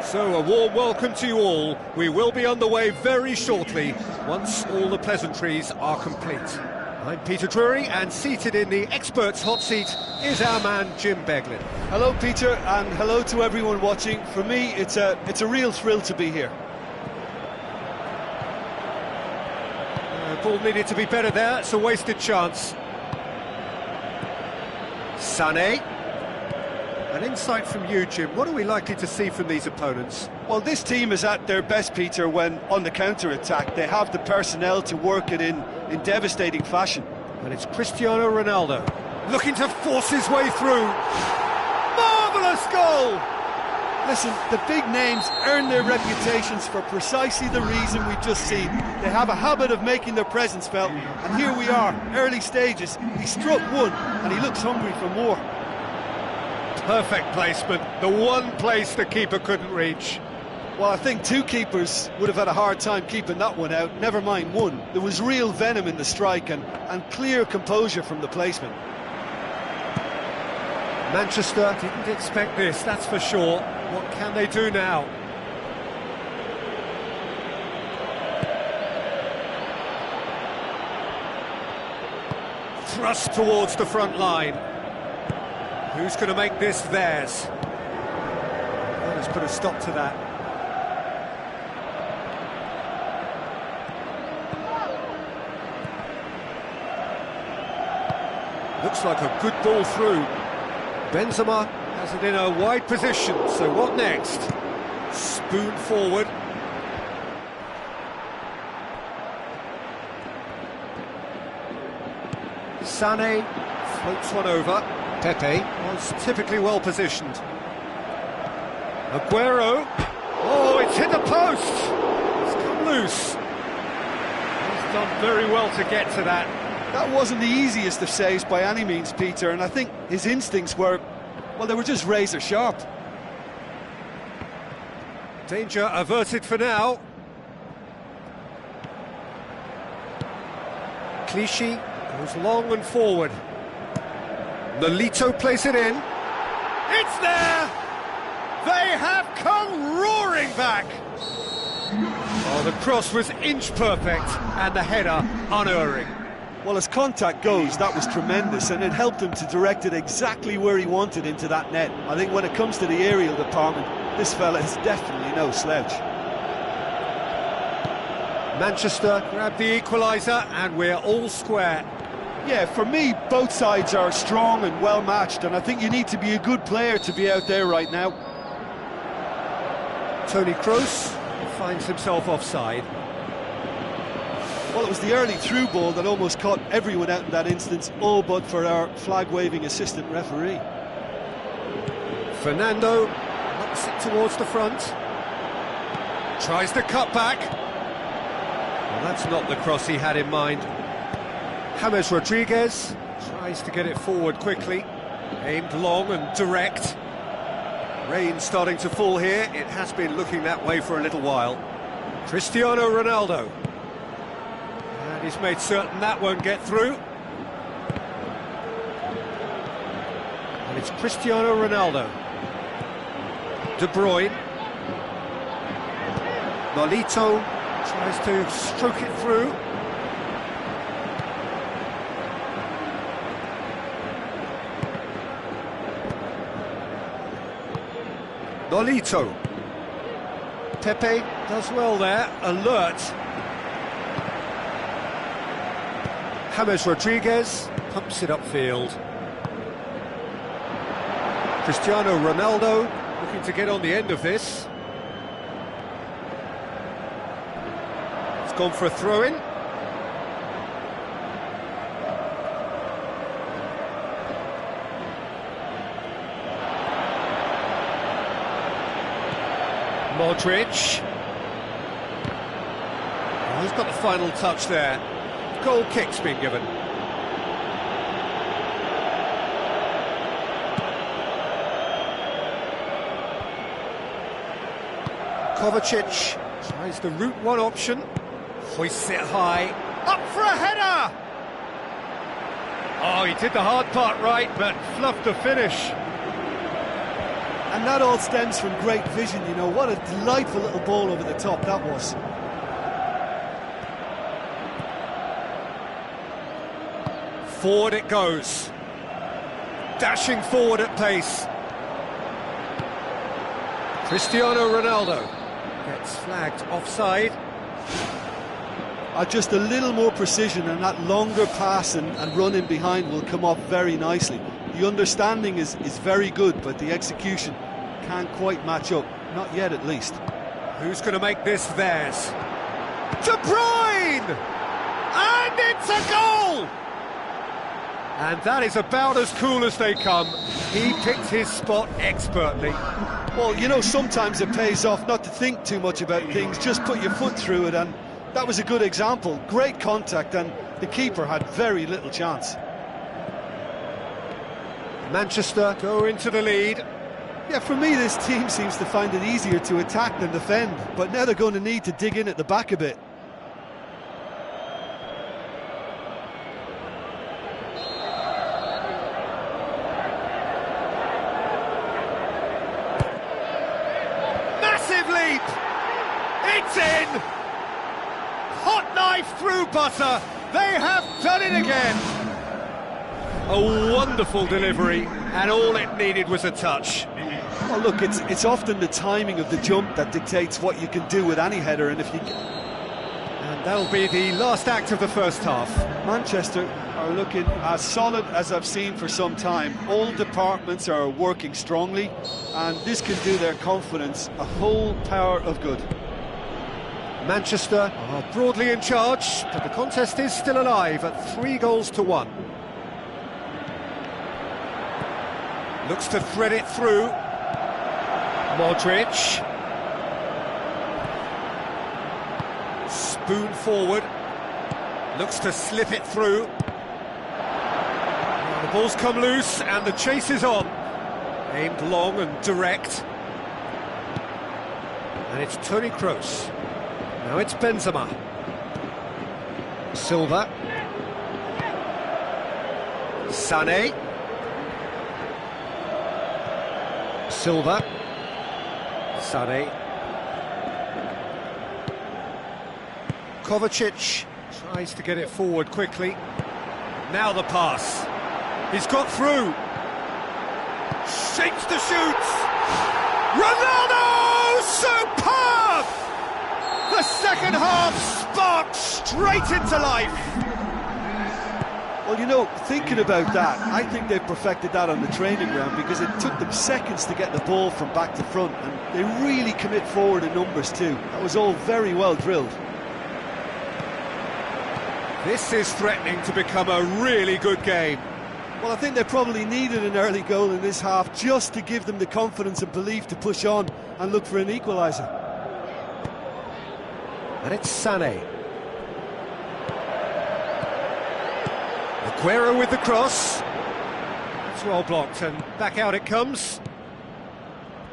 So, a warm welcome to you all. We will be on the way very shortly, once all the pleasantries are complete. I'm Peter Drury, and seated in the expert's hot seat is our man Jim Beglin. Hello, Peter, and hello to everyone watching. For me, it's a real thrill to be here. Ball needed to be better there, it's a wasted chance. Sané. An insight from you, Jim. What are we likely to see from these opponents? Well, this team is at their best, Peter, when on the counter-attack. They have the personnel to work it in devastating fashion. And it's Cristiano Ronaldo looking to force his way through. Marvellous goal! Listen, the big names earn their reputations for precisely the reason we've just seen. They have a habit of making their presence felt, and here we are, early stages. He struck one, and he looks hungry for more. Perfect placement, the one place the keeper couldn't reach. Well, I think two keepers would have had a hard time keeping that one out, never mind one. There was real venom in the strike and clear composure from the placement. Manchester didn't expect this, that's for sure. What can they do now? Thrust towards the front line. Who's going to make this theirs? Well, let's put a stop to that. Looks like a good ball through. Benzema has it in a wide position, so what next? Spoon forward. Sané floats one over. Pepe was typically well positioned. Aguero. Oh, it's hit the post. It's come loose. He's done very well to get to that. That wasn't the easiest of saves by any means, Peter, and I think his instincts were, well, they were just razor sharp. Danger averted for now. Clichy goes long and forward. Nolito plays it in. It's there! They have come roaring back! Oh, the cross was inch perfect and the header unerring. Well, as contact goes, that was tremendous, and it helped him to direct it exactly where he wanted into that net. I think when it comes to the aerial department, this fella is definitely no slouch. Manchester grab the equaliser and we're all square. Yeah, for me, both sides are strong and well matched, and I think you need to be a good player to be out there right now. Toni Kroos finds himself offside. Well, it was the early through ball that almost caught everyone out in that instance, all but for our flag-waving assistant referee. Fernando knocks it towards the front. Tries to cut back. Well, that's not the cross he had in mind. James Rodriguez tries to get it forward quickly. Aimed long and direct. Rain starting to fall here. It has been looking that way for a little while. Cristiano Ronaldo. And he's made certain that won't get through. And it's Cristiano Ronaldo. De Bruyne. Nolito tries to stroke it through. Nolito. Pepe does well there, alert. James Rodriguez pumps it upfield. Cristiano Ronaldo looking to get on the end of this. It's gone for a throw-in. Modric. Oh, he's got the final touch there. Goal kick's been given. Kovacic tries the route one option. Hoists it high. Up for a header! Oh, he did the hard part right, but fluffed the finish. And And that all stems from great vision, you know. What a delightful little ball over the top that was. Forward it goes. Dashing forward at pace. Cristiano Ronaldo gets flagged offside. Just a little more precision, and that longer pass and run in behind will come off very nicely. The understanding is very good, but the execution can't quite match up. Not yet, at least. Who's going to make this theirs? De Bruyne! And it's a goal! And that is about as cool as they come. He picked his spot expertly. Well, you know, sometimes it pays off not to think too much about things, just put your foot through it, and that was a good example. Great contact, and the keeper had very little chance. Manchester go into the lead. Yeah, for me, this team seems to find it easier to attack than defend, but now they're going to need to dig in at the back a bit. Massive leap! It's in! Hot knife through butter. They have done it again. A wonderful delivery, and all it needed was a touch. Well, look, it's often the timing of the jump that dictates what you can do with any header, and if you... And that'll be the last act of the first half. Manchester are looking as solid as I've seen for some time. All departments are working strongly, and this can do their confidence a whole power of good. Manchester are broadly in charge, but the contest is still alive at 3-1. Looks to thread it through. Modric. Spoon forward. Looks to slip it through. The ball's come loose and the chase is on. Aimed long and direct. And it's Toni Kroos. Now it's Benzema. Silva. Sané. Silva. Sané. Kovacic tries to get it forward quickly. Now the pass. He's got through. Shapes to shoot. Ronaldo! Superb! The second half sparked straight into life. Well, you know, thinking about that, I think they've perfected that on the training ground, because it took them seconds to get the ball from back to front, and they really commit forward in numbers too. That was all very well drilled. This is threatening to become a really good game. Well, I think they probably needed an early goal in this half just to give them the confidence and belief to push on and look for an equaliser. And it's Sané. Aguero with the cross. It's well blocked, and back out it comes.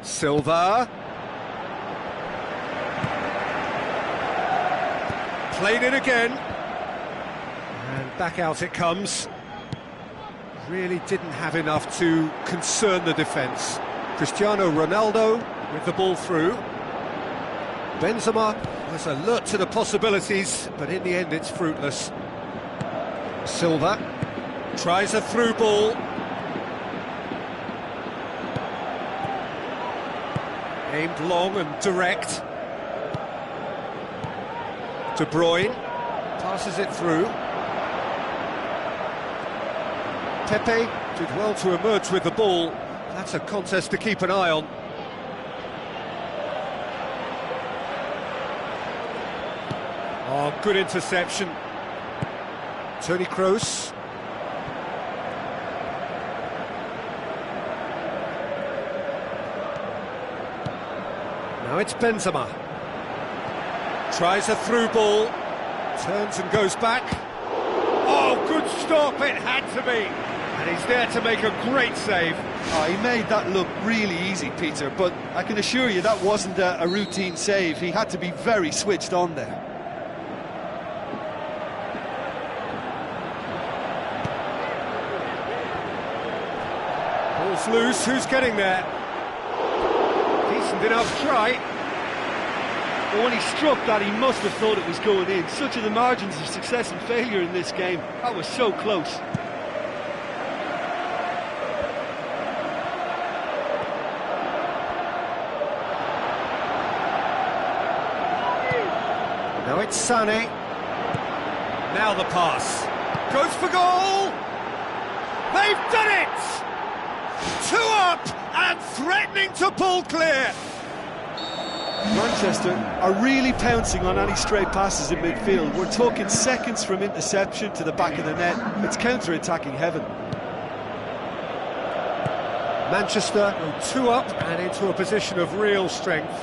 Silva. Played it again. And back out it comes. Really didn't have enough to concern the defence. Cristiano Ronaldo with the ball through. Benzema was alert to the possibilities, but in the end it's fruitless. Silva tries a through ball. Aimed long and direct. De Bruyne passes it through. Pepe did well to emerge with the ball. That's a contest to keep an eye on. Oh, good interception. Toni Kroos. Now it's Benzema. Tries a through ball. Turns and goes back. Oh, good stop, it had to be. And he's there to make a great save. Oh, he made that look really easy, Peter, but I can assure you that wasn't a routine save. He had to be very switched on there. Ball's loose, who's getting there? decent enough try. But when he struck that, he must have thought it was going in. Such are the margins of success and failure in this game. That was so close. Now it's Sané. Now the pass. Goes for goal! They've done it! 2 up and threatening to pull clear. Manchester are really pouncing on any stray passes in midfield. We're talking seconds from interception to the back of the net. It's counter-attacking heaven. Manchester go 2 up and into a position of real strength.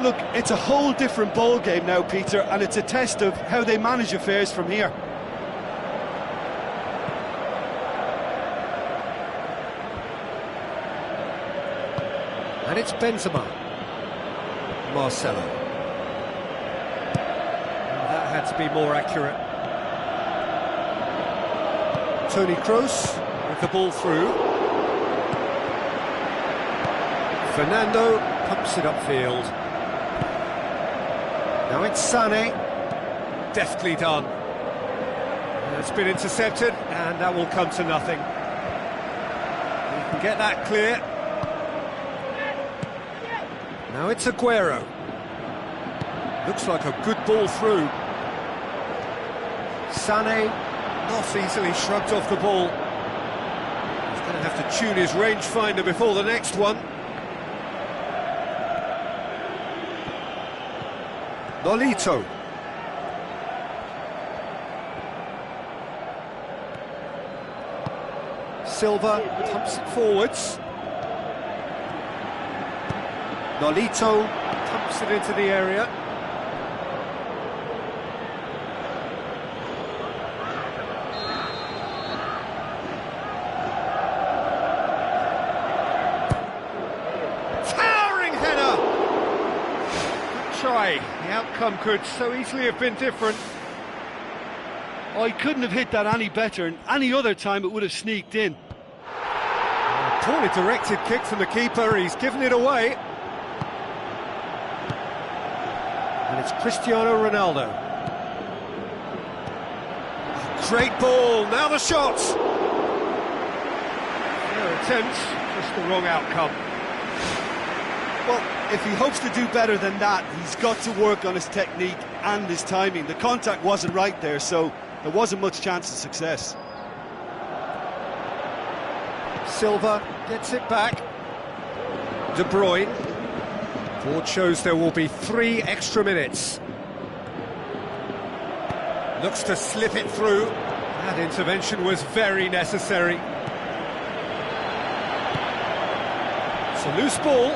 Look, it's a whole different ball game now, Peter, and it's a test of how they manage affairs from here. And it's Benzema. Marcelo. That had to be more accurate. Toni Kroos with the ball through. Fernando pumps it upfield. Now it's Sané. Deftly done. It's been intercepted, and that will come to nothing. You can get that clear. Now it's Aguero. Looks like a good ball through. Sané not easily shrugged off the ball. He's going to have to tune his rangefinder before the next one. Nolito. Silva pumps it forwards. Nolito pumps it into the area. Towering header! Good try. The outcome could so easily have been different. Oh, he couldn't have hit that any better, and any other time it would have sneaked in. Poorly directed kick from the keeper, he's given it away. And it's Cristiano Ronaldo. Great ball, now the shot! Fair attempt, just the wrong outcome. Well, if he hopes to do better than that, he's got to work on his technique and his timing. The contact wasn't right there, so there wasn't much chance of success. Silva gets it back. De Bruyne. Board shows there will be 3 extra minutes. Looks to slip it through. That intervention was very necessary. It's a loose ball.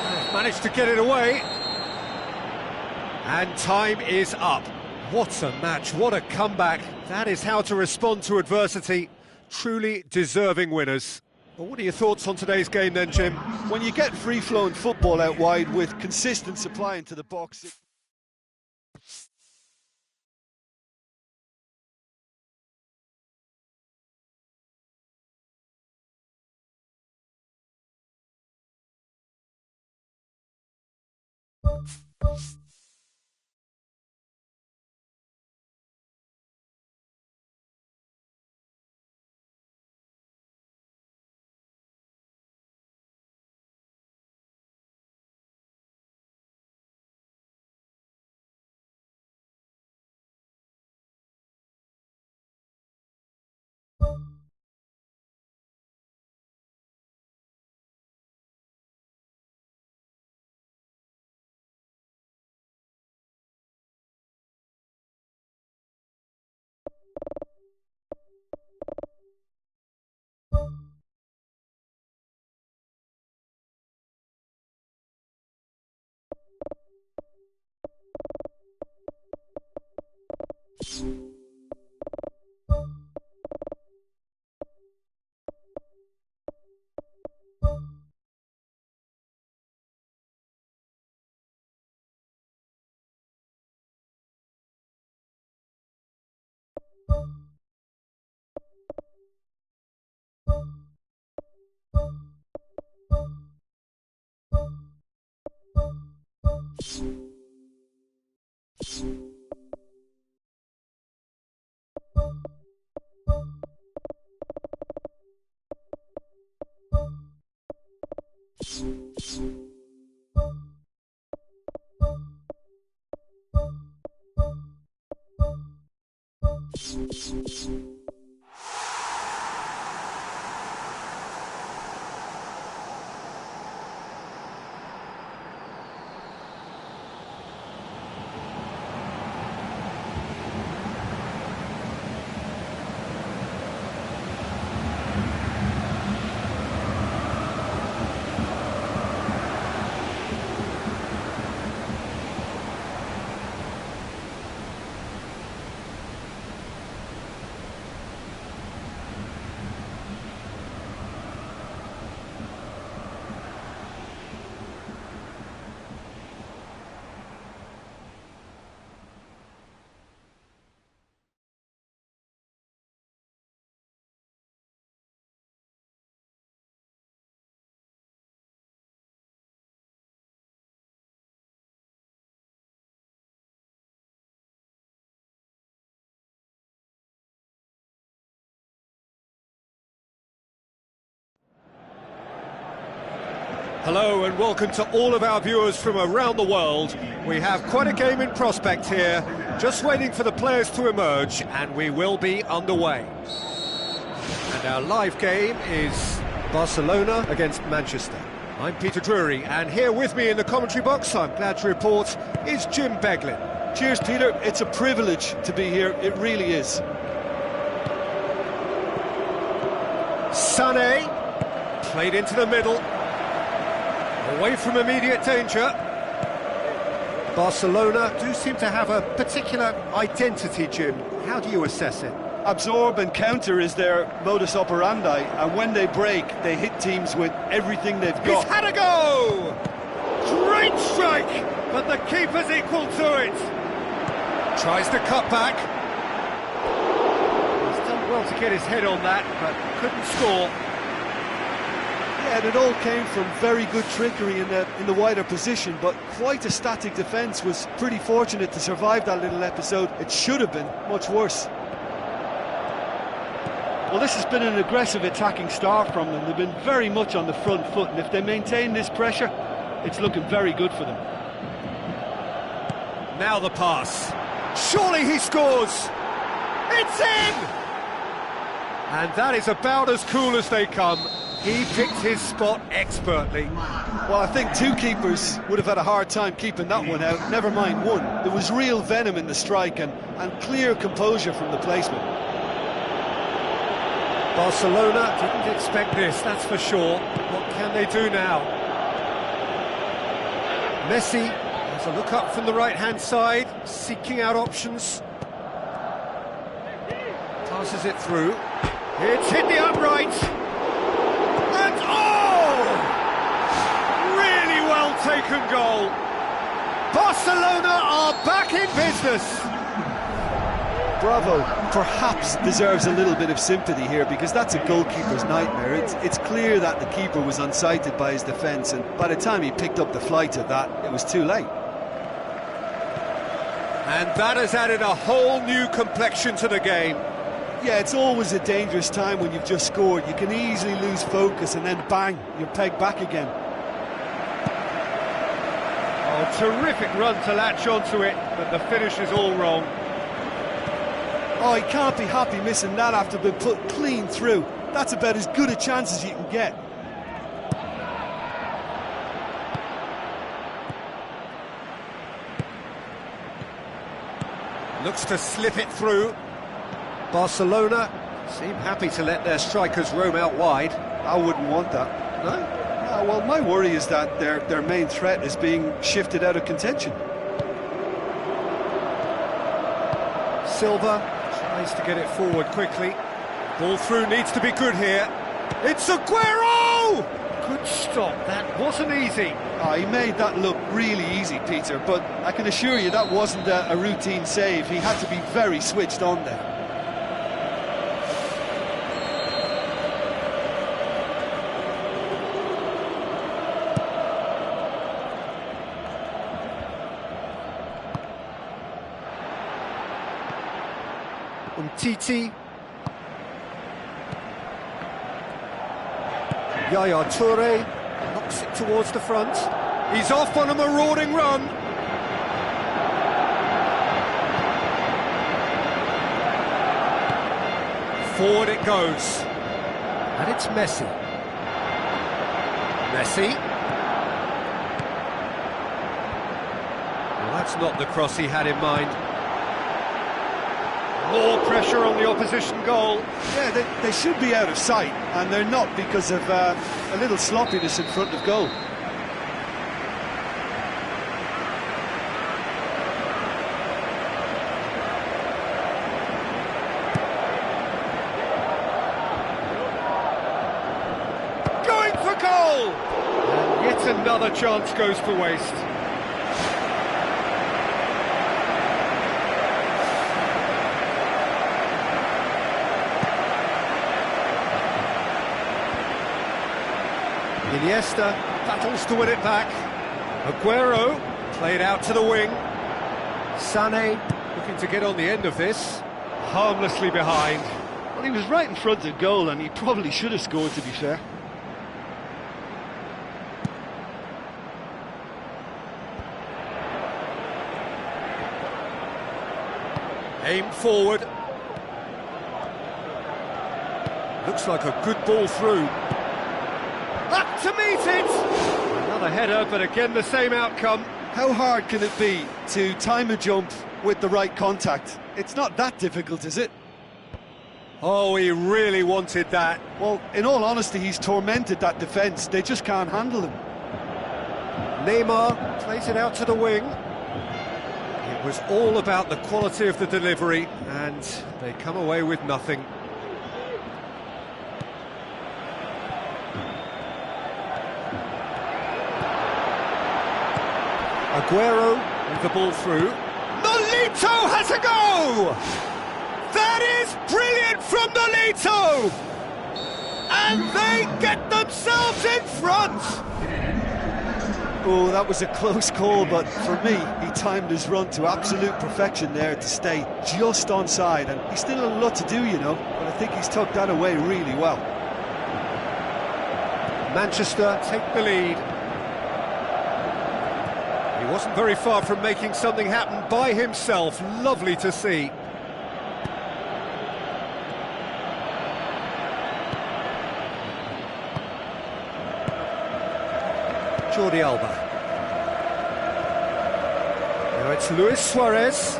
They've managed to get it away. And time is up. What a match, what a comeback. That is how to respond to adversity. Truly deserving winners. Well, what are your thoughts on today's game then, Jim? When you get free-flowing football out wide with consistent supply into the box... Hello and welcome to all of our viewers from around the world. We have quite a game in prospect here, just waiting for the players to emerge, and we will be underway. And our live game is Barcelona against Manchester. I'm Peter Drury, and here with me in the commentary box, I'm glad to report, is Jim Beglin. Cheers, Peter. It's a privilege to be here. It really is. Sané, played into the middle. Away from immediate danger. Barcelona do seem to have a particular identity, Jim. How do you assess it? Absorb and counter is their modus operandi, and when they break, they hit teams with everything they've got. He's had a go! Great strike, but the keeper's equal to it. Tries to cut back. He's done well to get his head on that, but couldn't score. Yeah, and it all came from very good trickery in the wider position, but quite a static defence. Was pretty fortunate to survive that little episode. It should have been much worse. Well, this has been an aggressive attacking start from them. They've been very much on the front foot, and if they maintain this pressure, it's looking very good for them. Now the pass. Surely he scores! It's in! And that is about as cool as they come. He picked his spot expertly. Well, I think two keepers would have had a hard time keeping that one out, never mind one. There was real venom in the strike and clear composure from the placement. Barcelona didn't expect this, that's for sure. What can they do now? Messi has a look up from the right-hand side, seeking out options. Passes it through. It's hit the upright. And oh! Really well taken goal. Barcelona are back in business. Bravo perhaps deserves a little bit of sympathy here, because that's a goalkeeper's nightmare. It's clear that the keeper was unsighted by his defence, and by the time he picked up the flight of that, it was too late. And that has added a whole new complexion to the game. Yeah, it's always a dangerous time when you've just scored. You can easily lose focus and then bang, you're pegged back again. Oh, terrific run to latch onto it, but the finish is all wrong. Oh, he can't be happy missing that after being put clean through. That's about as good a chance as you can get. Looks to slip it through. Barcelona seem happy to let their strikers roam out wide. I wouldn't want that. No? Yeah, well, my worry is that their main threat is being shifted out of contention. Silva tries to get it forward quickly. Ball through needs to be good here. It's Aguero! Good stop, that wasn't easy. Oh, he made that look really easy, Peter, but I can assure you that wasn't a routine save. He had to be very switched on there. Titi. Yaya Toure knocks it towards the front. He's off on a marauding run. Forward it goes. And it's Messi. Messi. Well, that's not the cross he had in mind. More pressure on the opposition goal. Yeah, they should be out of sight, and they're not because of a little sloppiness in front of goal. Going for goal! And yet another chance goes to waste. Iniesta battles to win it back. Aguero played out to the wing. Sané looking to get on the end of this. Harmlessly behind. Well, he was right in front of goal, and he probably should have scored, to be fair. Aimed forward. Looks like a good ball through. Up to meet it! Another header, but again the same outcome. How hard can it be to time a jump with the right contact? It's not that difficult, is it? Oh, he really wanted that. Well, in all honesty, he's tormented that defence. They just can't handle him. Neymar plays it out to the wing. It was all about the quality of the delivery, and they come away with nothing. Aguero with the ball through. Nolito has a go! That is brilliant from Nolito! And they get themselves in front! Oh, that was a close call, but for me, he timed his run to absolute perfection there to stay just onside, and he's still a lot to do, you know, but I think he's tucked that away really well. Manchester take the lead. He wasn't very far from making something happen by himself. Lovely to see. Jordi Alba. Now it's Luis Suarez.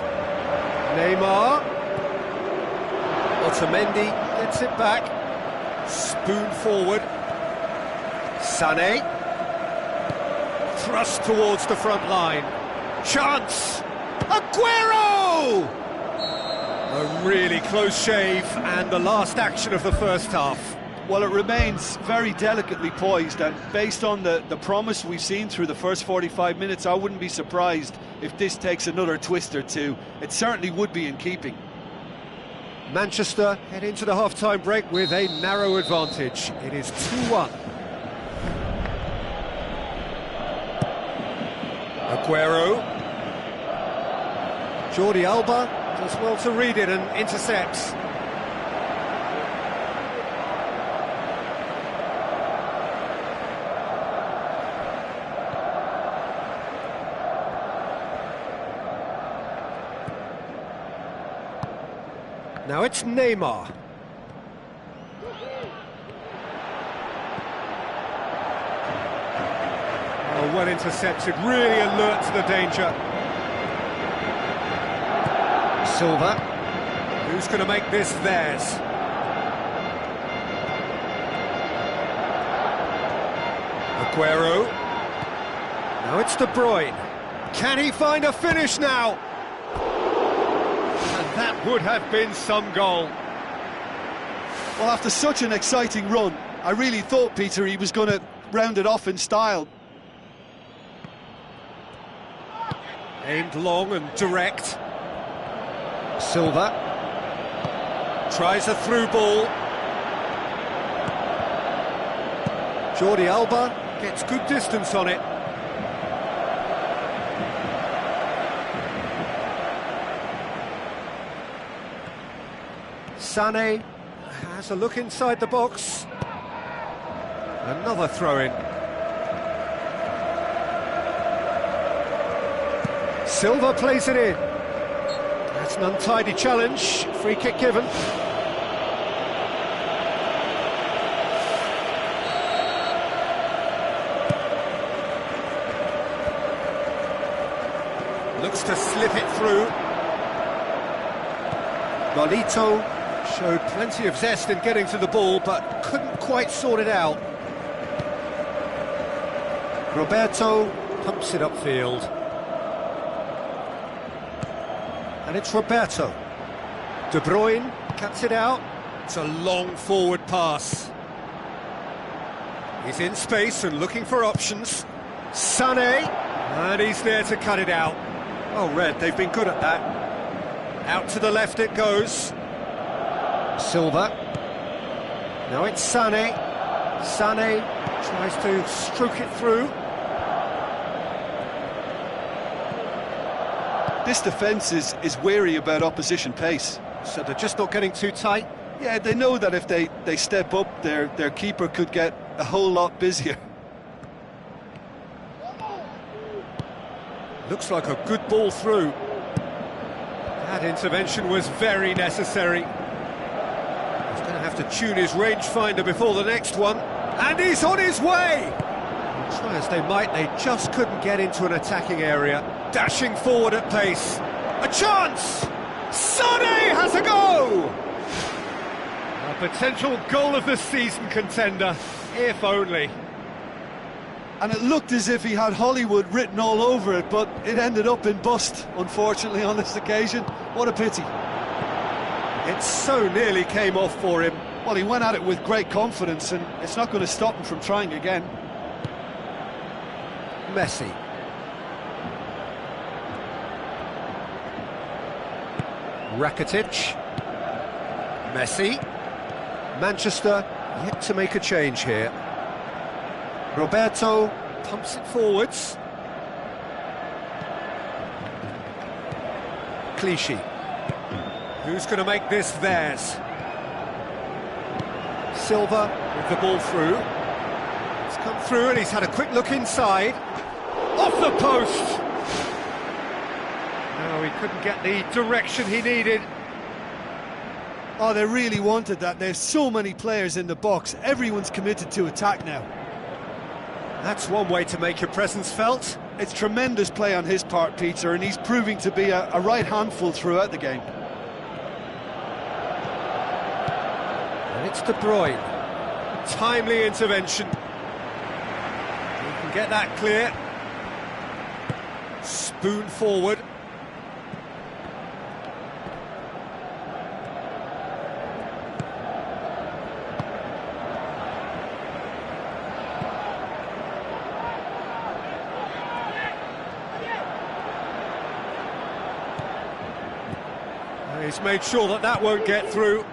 Neymar. Otamendi gets it back. Spoon forward. Sané. Thrust towards the front line. Chance! Aguero! A really close shave, and the last action of the first half. Well, it remains very delicately poised, and based on the promise we've seen through the first 45 minutes, I wouldn't be surprised if this takes another twist or two. It certainly would be in keeping. Manchester head into the half-time break with a narrow advantage. It is 2-1. Aguero. Jordi Alba does well to read it and intercepts. Now it's Neymar. Oh, well intercepted, really alert to the danger. Silva. Who's going to make this theirs? Aguero. Now it's De Bruyne. Can he find a finish now? And that would have been some goal. Well, after such an exciting run, I really thought, Peter, he was going to round it off in style. Aimed long and direct. Silva tries a through ball. Jordi Alba gets good distance on it. Sané has a look inside the box. Another throw-in. Silva plays it in. That's an untidy challenge. Free kick given. Looks to slip it through. Nolito showed plenty of zest in getting to the ball, but couldn't quite sort it out. Roberto pumps it upfield. And it's Roberto. De Bruyne cuts it out. It's a long forward pass. He's in space and looking for options. Sané, and he's there to cut it out. Oh, Red, they've been good at that. Out to the left it goes. Silva. Now it's Sané. Sané tries to stroke it through. This defence is wary about opposition pace. So they're just not getting too tight? Yeah, they know that if they step up, their keeper could get a whole lot busier. Looks like a good ball through. That intervention was very necessary. He's going to have to tune his rangefinder before the next one. And he's on his way! Try as they might, they just couldn't get into an attacking area. Dashing forward at pace. A chance! Sané has a go! A potential goal of the season contender, if only. And it looked as if he had Hollywood written all over it, but it ended up in bust, unfortunately, on this occasion. What a pity. It so nearly came off for him. Well, he went at it with great confidence, and it's not going to stop him from trying again. Messi. Rakitic. Messi. Manchester yet to make a change here. Roberto pumps it forwards. Clichy. Who's going to make this theirs? Silva with the ball through. It's come through and he's had a quick look inside. Off the post! No, he couldn't get the direction he needed. Oh, they really wanted that. There's so many players in the box. Everyone's committed to attack now. That's one way to make your presence felt. It's tremendous play on his part, Peter, and he's proving to be a right handful throughout the game. And it's De Bruyne. Timely intervention. He can get that clear. Spoon forward. He's made sure that that won't get through.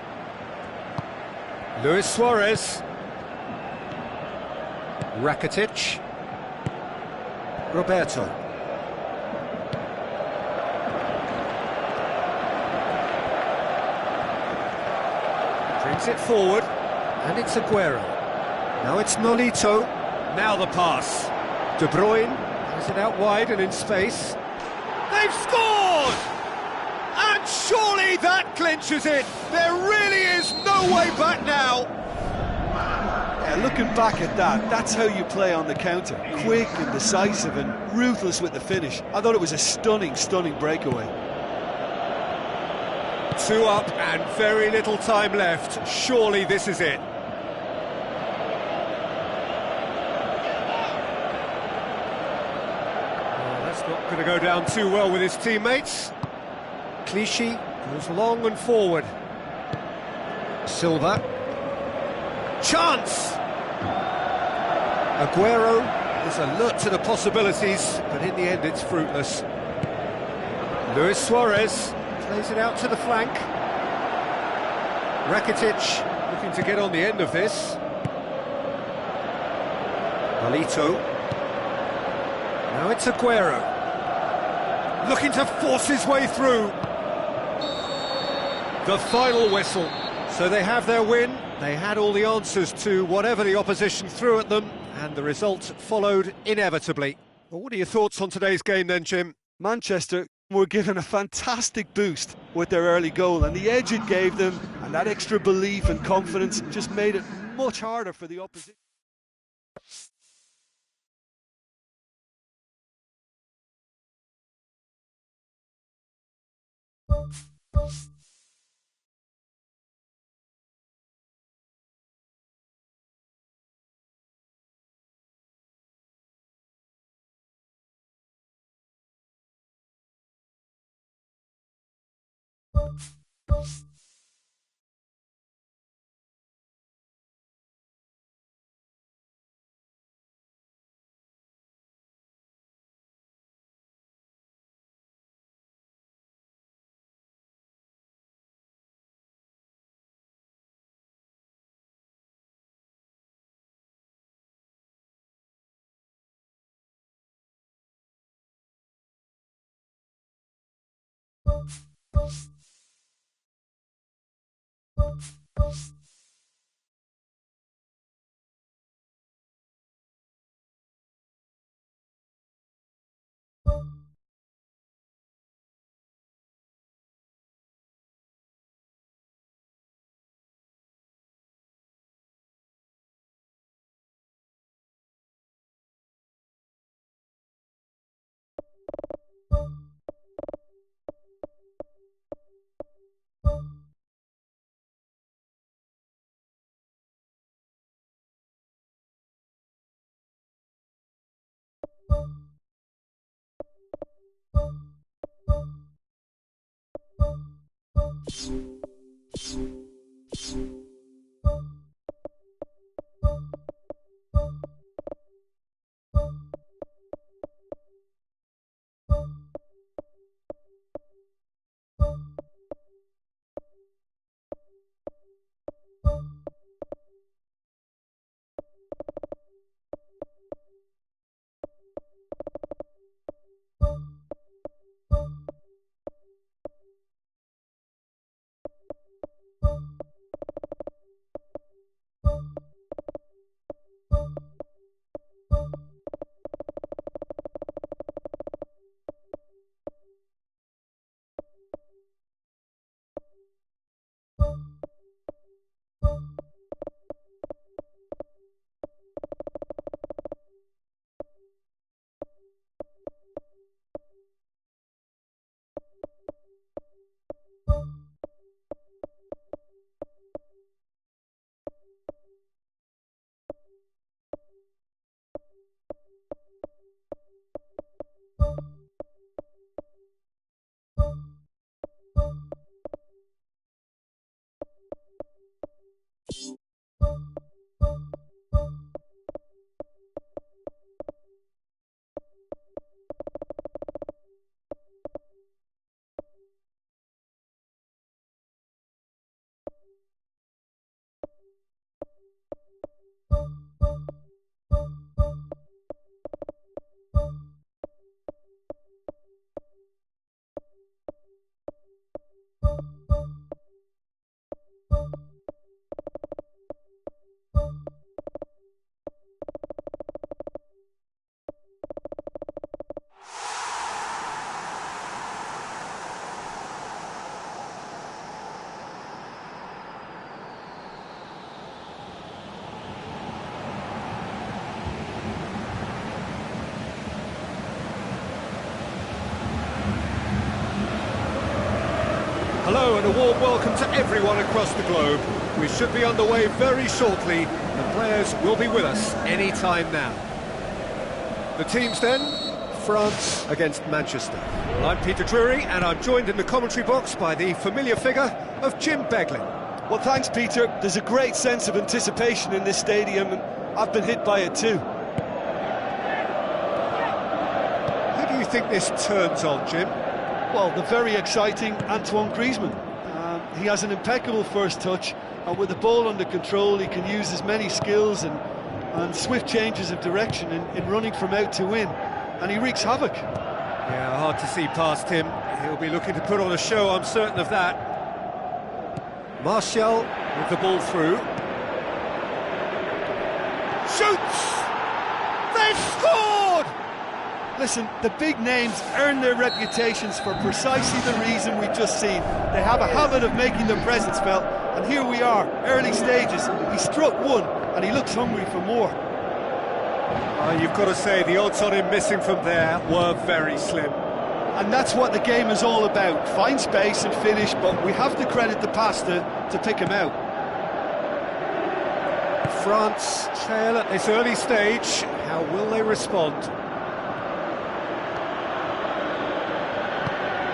Luis Suarez. Rakitic. Roberto. Brings it forward, and it's Aguero. Now it's Nolito. Now the pass. De Bruyne has it out wide and in space. They've scored! And surely that clinches it. There really is no way back now. Yeah, looking back at that, that's how you play on the counter. Quick and decisive and ruthless with the finish. I thought it was a stunning, stunning breakaway. 2 up and very little time left. Surely this is it. Well, that's not going to go down too well with his teammates. Clichy goes long and forward. Silva. Chance! Aguero is alert to the possibilities, but in the end it's fruitless. Luis Suarez plays it out to the flank. Rakitic looking to get on the end of this. Nolito. Now it's Aguero. Looking to force his way through. The final whistle. So they have their win, they had all the answers to whatever the opposition threw at them, and the result followed inevitably. Well, what are your thoughts on today's game then, Jim? Manchester were given a fantastic boost with their early goal, and the edge it gave them, and that extra belief and confidence just made it much harder for the opposition. Hello and a warm welcome to everyone across the globe. We should be underway very shortly. The players will be with us any time now. The teams then, France against Manchester. I'm Peter Drury and I'm joined in the commentary box by the familiar figure of Jim Beglin. Well, thanks, Peter. There's a great sense of anticipation in this stadium, and I've been hit by it too. Who do you think this turns on, Jim? Well, the very exciting Antoine Griezmann. He has an impeccable first touch, and with the ball under control, he can use his many skills and swift changes of direction in running from out to in, and he wreaks havoc. Yeah, hard to see past him. He'll be looking to put on a show, I'm certain of that. Martial with the ball through. Shoots! They've scored! Listen, the big names earn their reputations for precisely the reason we've just seen. They have a habit of making their presence felt, and here we are, early stages. He struck one, and he looks hungry for more. You've got to say, the odds on him missing from there were very slim. And that's what the game is all about. Find space and finish, but we have to credit the pass to pick him out. France trail at this early stage. How will they respond?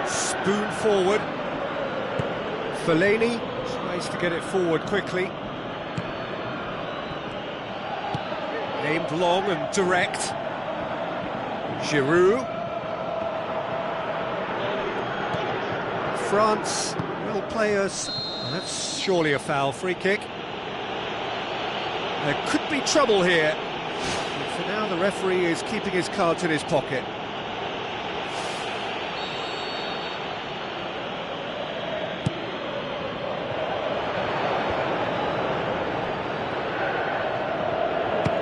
Spoon forward. Fellaini tries to get it forward quickly. Aimed long and direct. Giroud. France will play us. That's surely a foul. Free kick. There could be trouble here. But for now, the referee is keeping his cards in his pocket.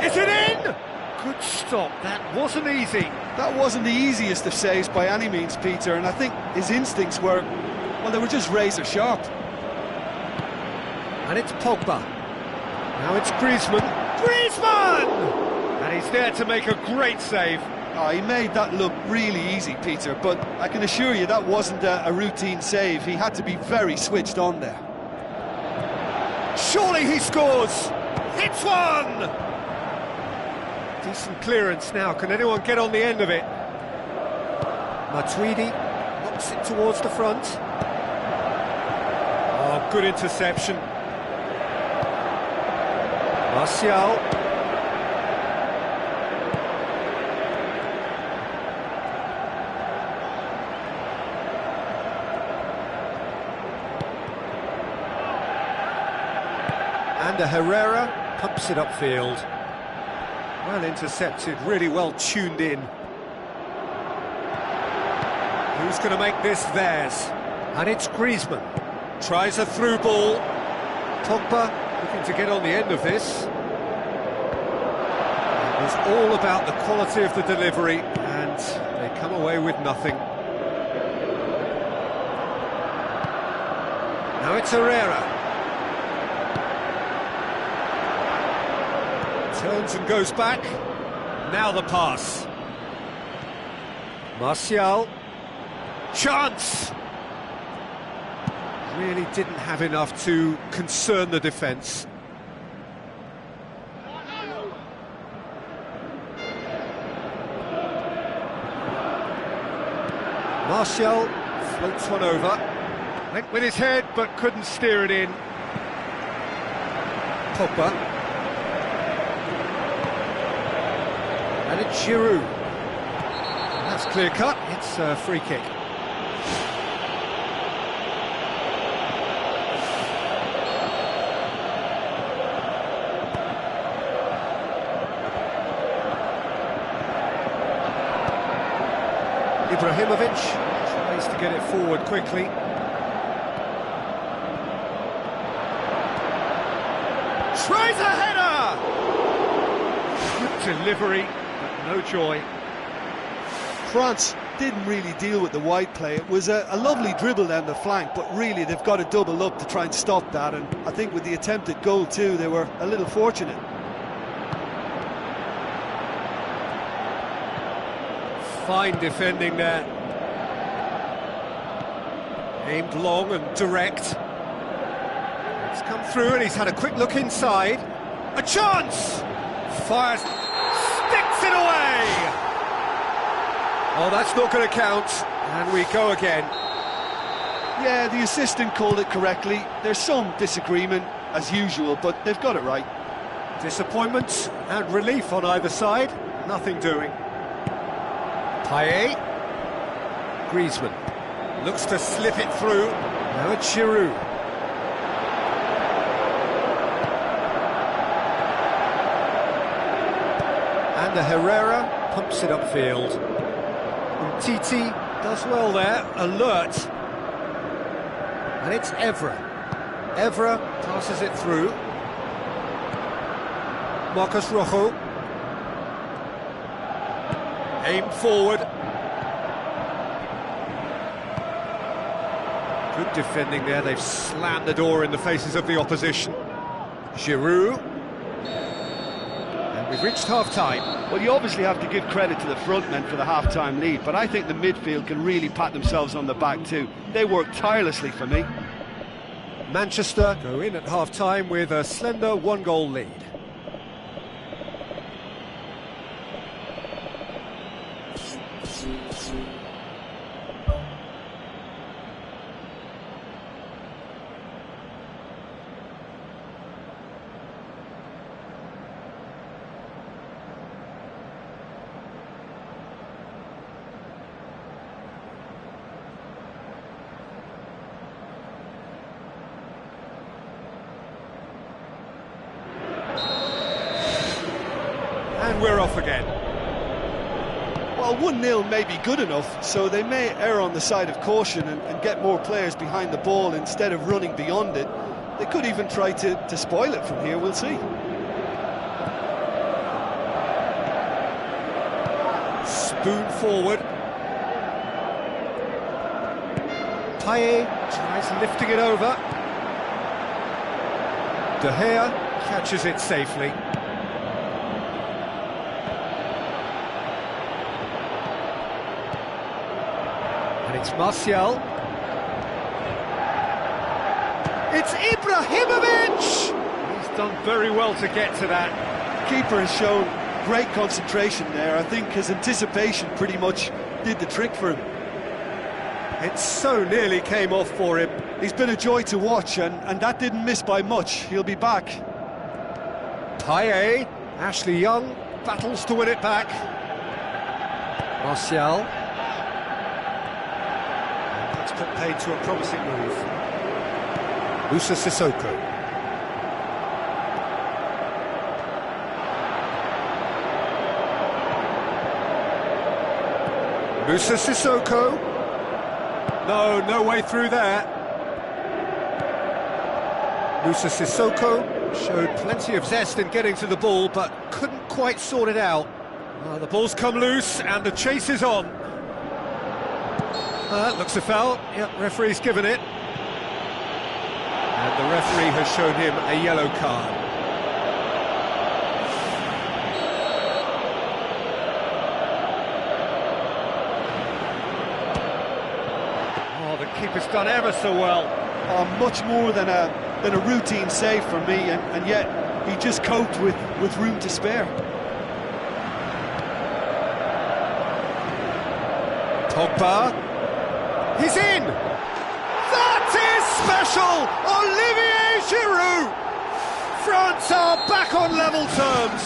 Is it in? Good stop. That wasn't easy. That wasn't the easiest of saves by any means, Peter, and I think his instincts were, well, they were just razor sharp. And it's Pogba. Now it's Griezmann. Griezmann! And he's there to make a great save. Oh, he made that look really easy, Peter, but I can assure you that wasn't a routine save. He had to be very switched on there. Surely he scores! Hits one! Decent clearance now. Can anyone get on the end of it? Matuidi knocks it towards the front. Oh, good interception. Martial. And Herrera pumps it upfield. Well intercepted, really well tuned in. Who's going to make this theirs? And it's Griezmann. Tries a through ball. Pogba looking to get on the end of this. It was all about the quality of the delivery, and they come away with nothing. Now it's Herrera. Turns and goes back. Now the pass. Martial. Chance! Really didn't have enough to concern the defence. Martial floats one over. Went with his head but couldn't steer it in. Pogba. And it's Giroud. That's clear cut, it's a free kick. Ibrahimovic tries to get it forward quickly. Tries a header! Good delivery. No joy. France didn't really deal with the wide play. It was a lovely dribble down the flank, but really they've got to double up to try and stop that, and I think with the attempted goal too, they were a little fortunate. Fine defending there. Aimed long and direct. It's come through and he's had a quick look inside. A chance! Fires... sticks it away! Oh, that's not going to count, and we go again. Yeah, the assistant called it correctly. There's some disagreement, as usual, but they've got it right. Disappointment and relief on either side, nothing doing. Payet. Griezmann looks to slip it through. Now it's Giroud. And the Herrera pumps it upfield. And Titi does well there, alert. And it's Evra. Evra passes it through. Marcos Rojo. Aim forward. Good defending there, they've slammed the door in the faces of the opposition. Giroud. And we've reached half-time. Well, you obviously have to give credit to the front men for the half-time lead, but I think the midfield can really pat themselves on the back too. They work tirelessly for me. Manchester go in at half-time with a slender one-goal lead. And we're off again. Well, 1-0 may be good enough, so they may err on the side of caution and get more players behind the ball instead of running beyond it. They could even try to spoil it from here, we'll see. Spoon forward. Payet tries lifting it over. De Gea catches it safely. And it's Martial. It's Ibrahimovic! He's done very well to get to that. Keeper has shown great concentration there. I think his anticipation pretty much did the trick for him. It so nearly came off for him. He's been a joy to watch, and that didn't miss by much. He'll be back. Payet, Ashley Young battles to win it back. Martial. And that's put paid to a promising move. Moussa Sissoko. Moussa Sissoko. No way through there. Moussa Sissoko showed plenty of zest in getting to the ball, but couldn't quite sort it out. The ball's come loose, and the chase is on. Looks a foul. Yep, referee's given it. And the referee has shown him a yellow card. Keeper's done ever so well. Much more than a routine save for me, and yet he just coped with room to spare. Pogba, he's in! That is special! Olivier Giroud! France are back on level terms.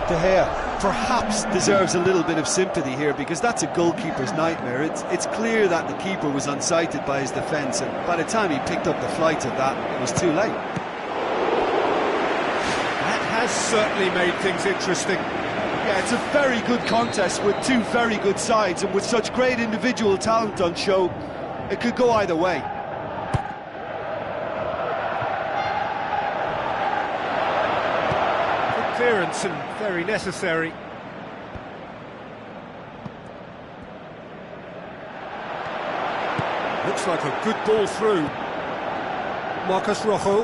De Gea perhaps deserves a little bit of sympathy here, because that's a goalkeeper's nightmare. It's clear that the keeper was unsighted by his defence, and by the time he picked up the flight of that, it was too late. That has certainly made things interesting. Yeah, it's a very good contest with two very good sides, and with such great individual talent on show, it could go either way. Clearance and very necessary. Looks like a good ball through. Marcos Rojo.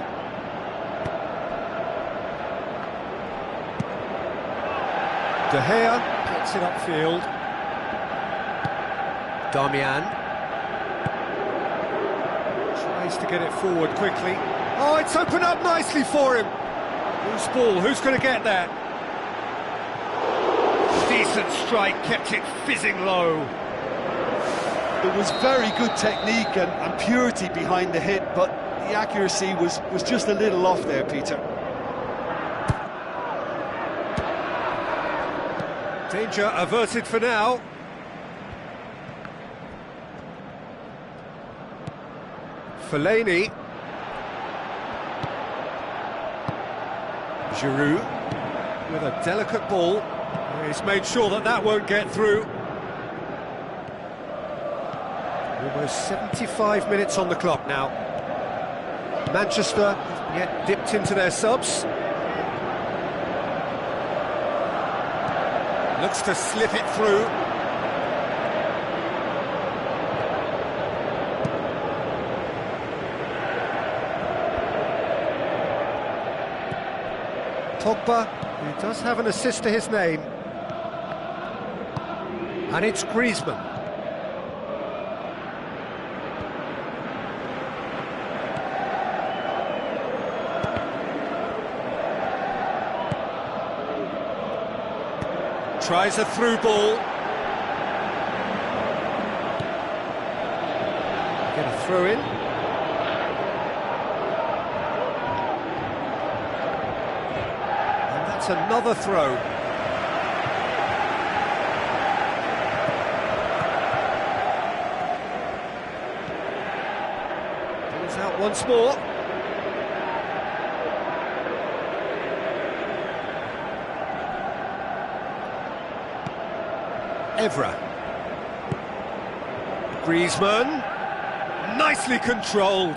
De Gea gets it upfield. Darmian tries to get it forward quickly. Oh, it's opened up nicely for him. Loose ball, who's going to get that? Decent strike, kept it fizzing low. It was very good technique and purity behind the hit, but the accuracy was just a little off there, Peter. Danger averted for now. Fellaini. Giroud with a delicate ball. He's made sure that won't get through. Almost 75 minutes on the clock now. Manchester haven't yet dipped into their subs. Looks to slip it through. Pogba, who does have an assist to his name. And it's Griezmann. Tries a through ball. Get a throw in. And that's another throw. Ball's out once more. Evra. Griezmann. Nicely controlled.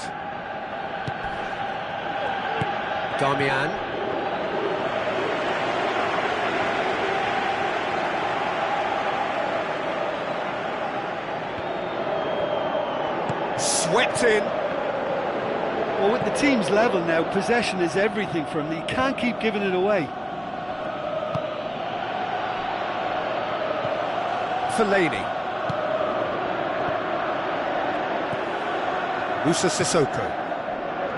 Darmian. Swept in. Well, with the team's level now, possession is everything for him. He can't keep giving it away. Fellaini. Musa Sissoko.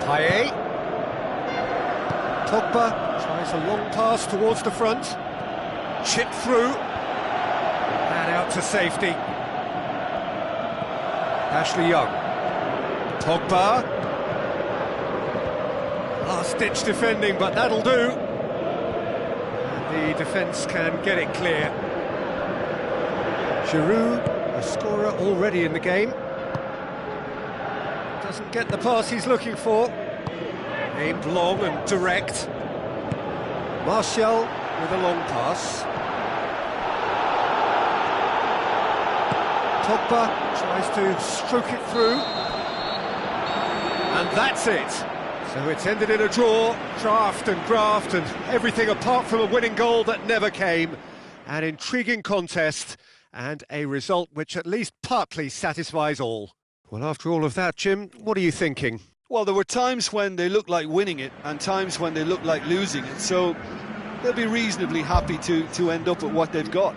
Payet. Pogba tries a long pass towards the front. Chip through. And out to safety. Ashley Young. Pogba. Last-ditch defending, but that'll do. And the defence can get it clear. Giroud, a scorer already in the game. Doesn't get the pass he's looking for. Aimed long and direct. Martial with a long pass. Pogba tries to stroke it through. And that's it. So it's ended in a draw, draft and graft, and everything apart from a winning goal that never came. An intriguing contest, and a result which at least partly satisfies all. Well, after all of that, Jim, what are you thinking? Well, there were times when they looked like winning it and times when they looked like losing it, so they'll be reasonably happy to end up at what they've got.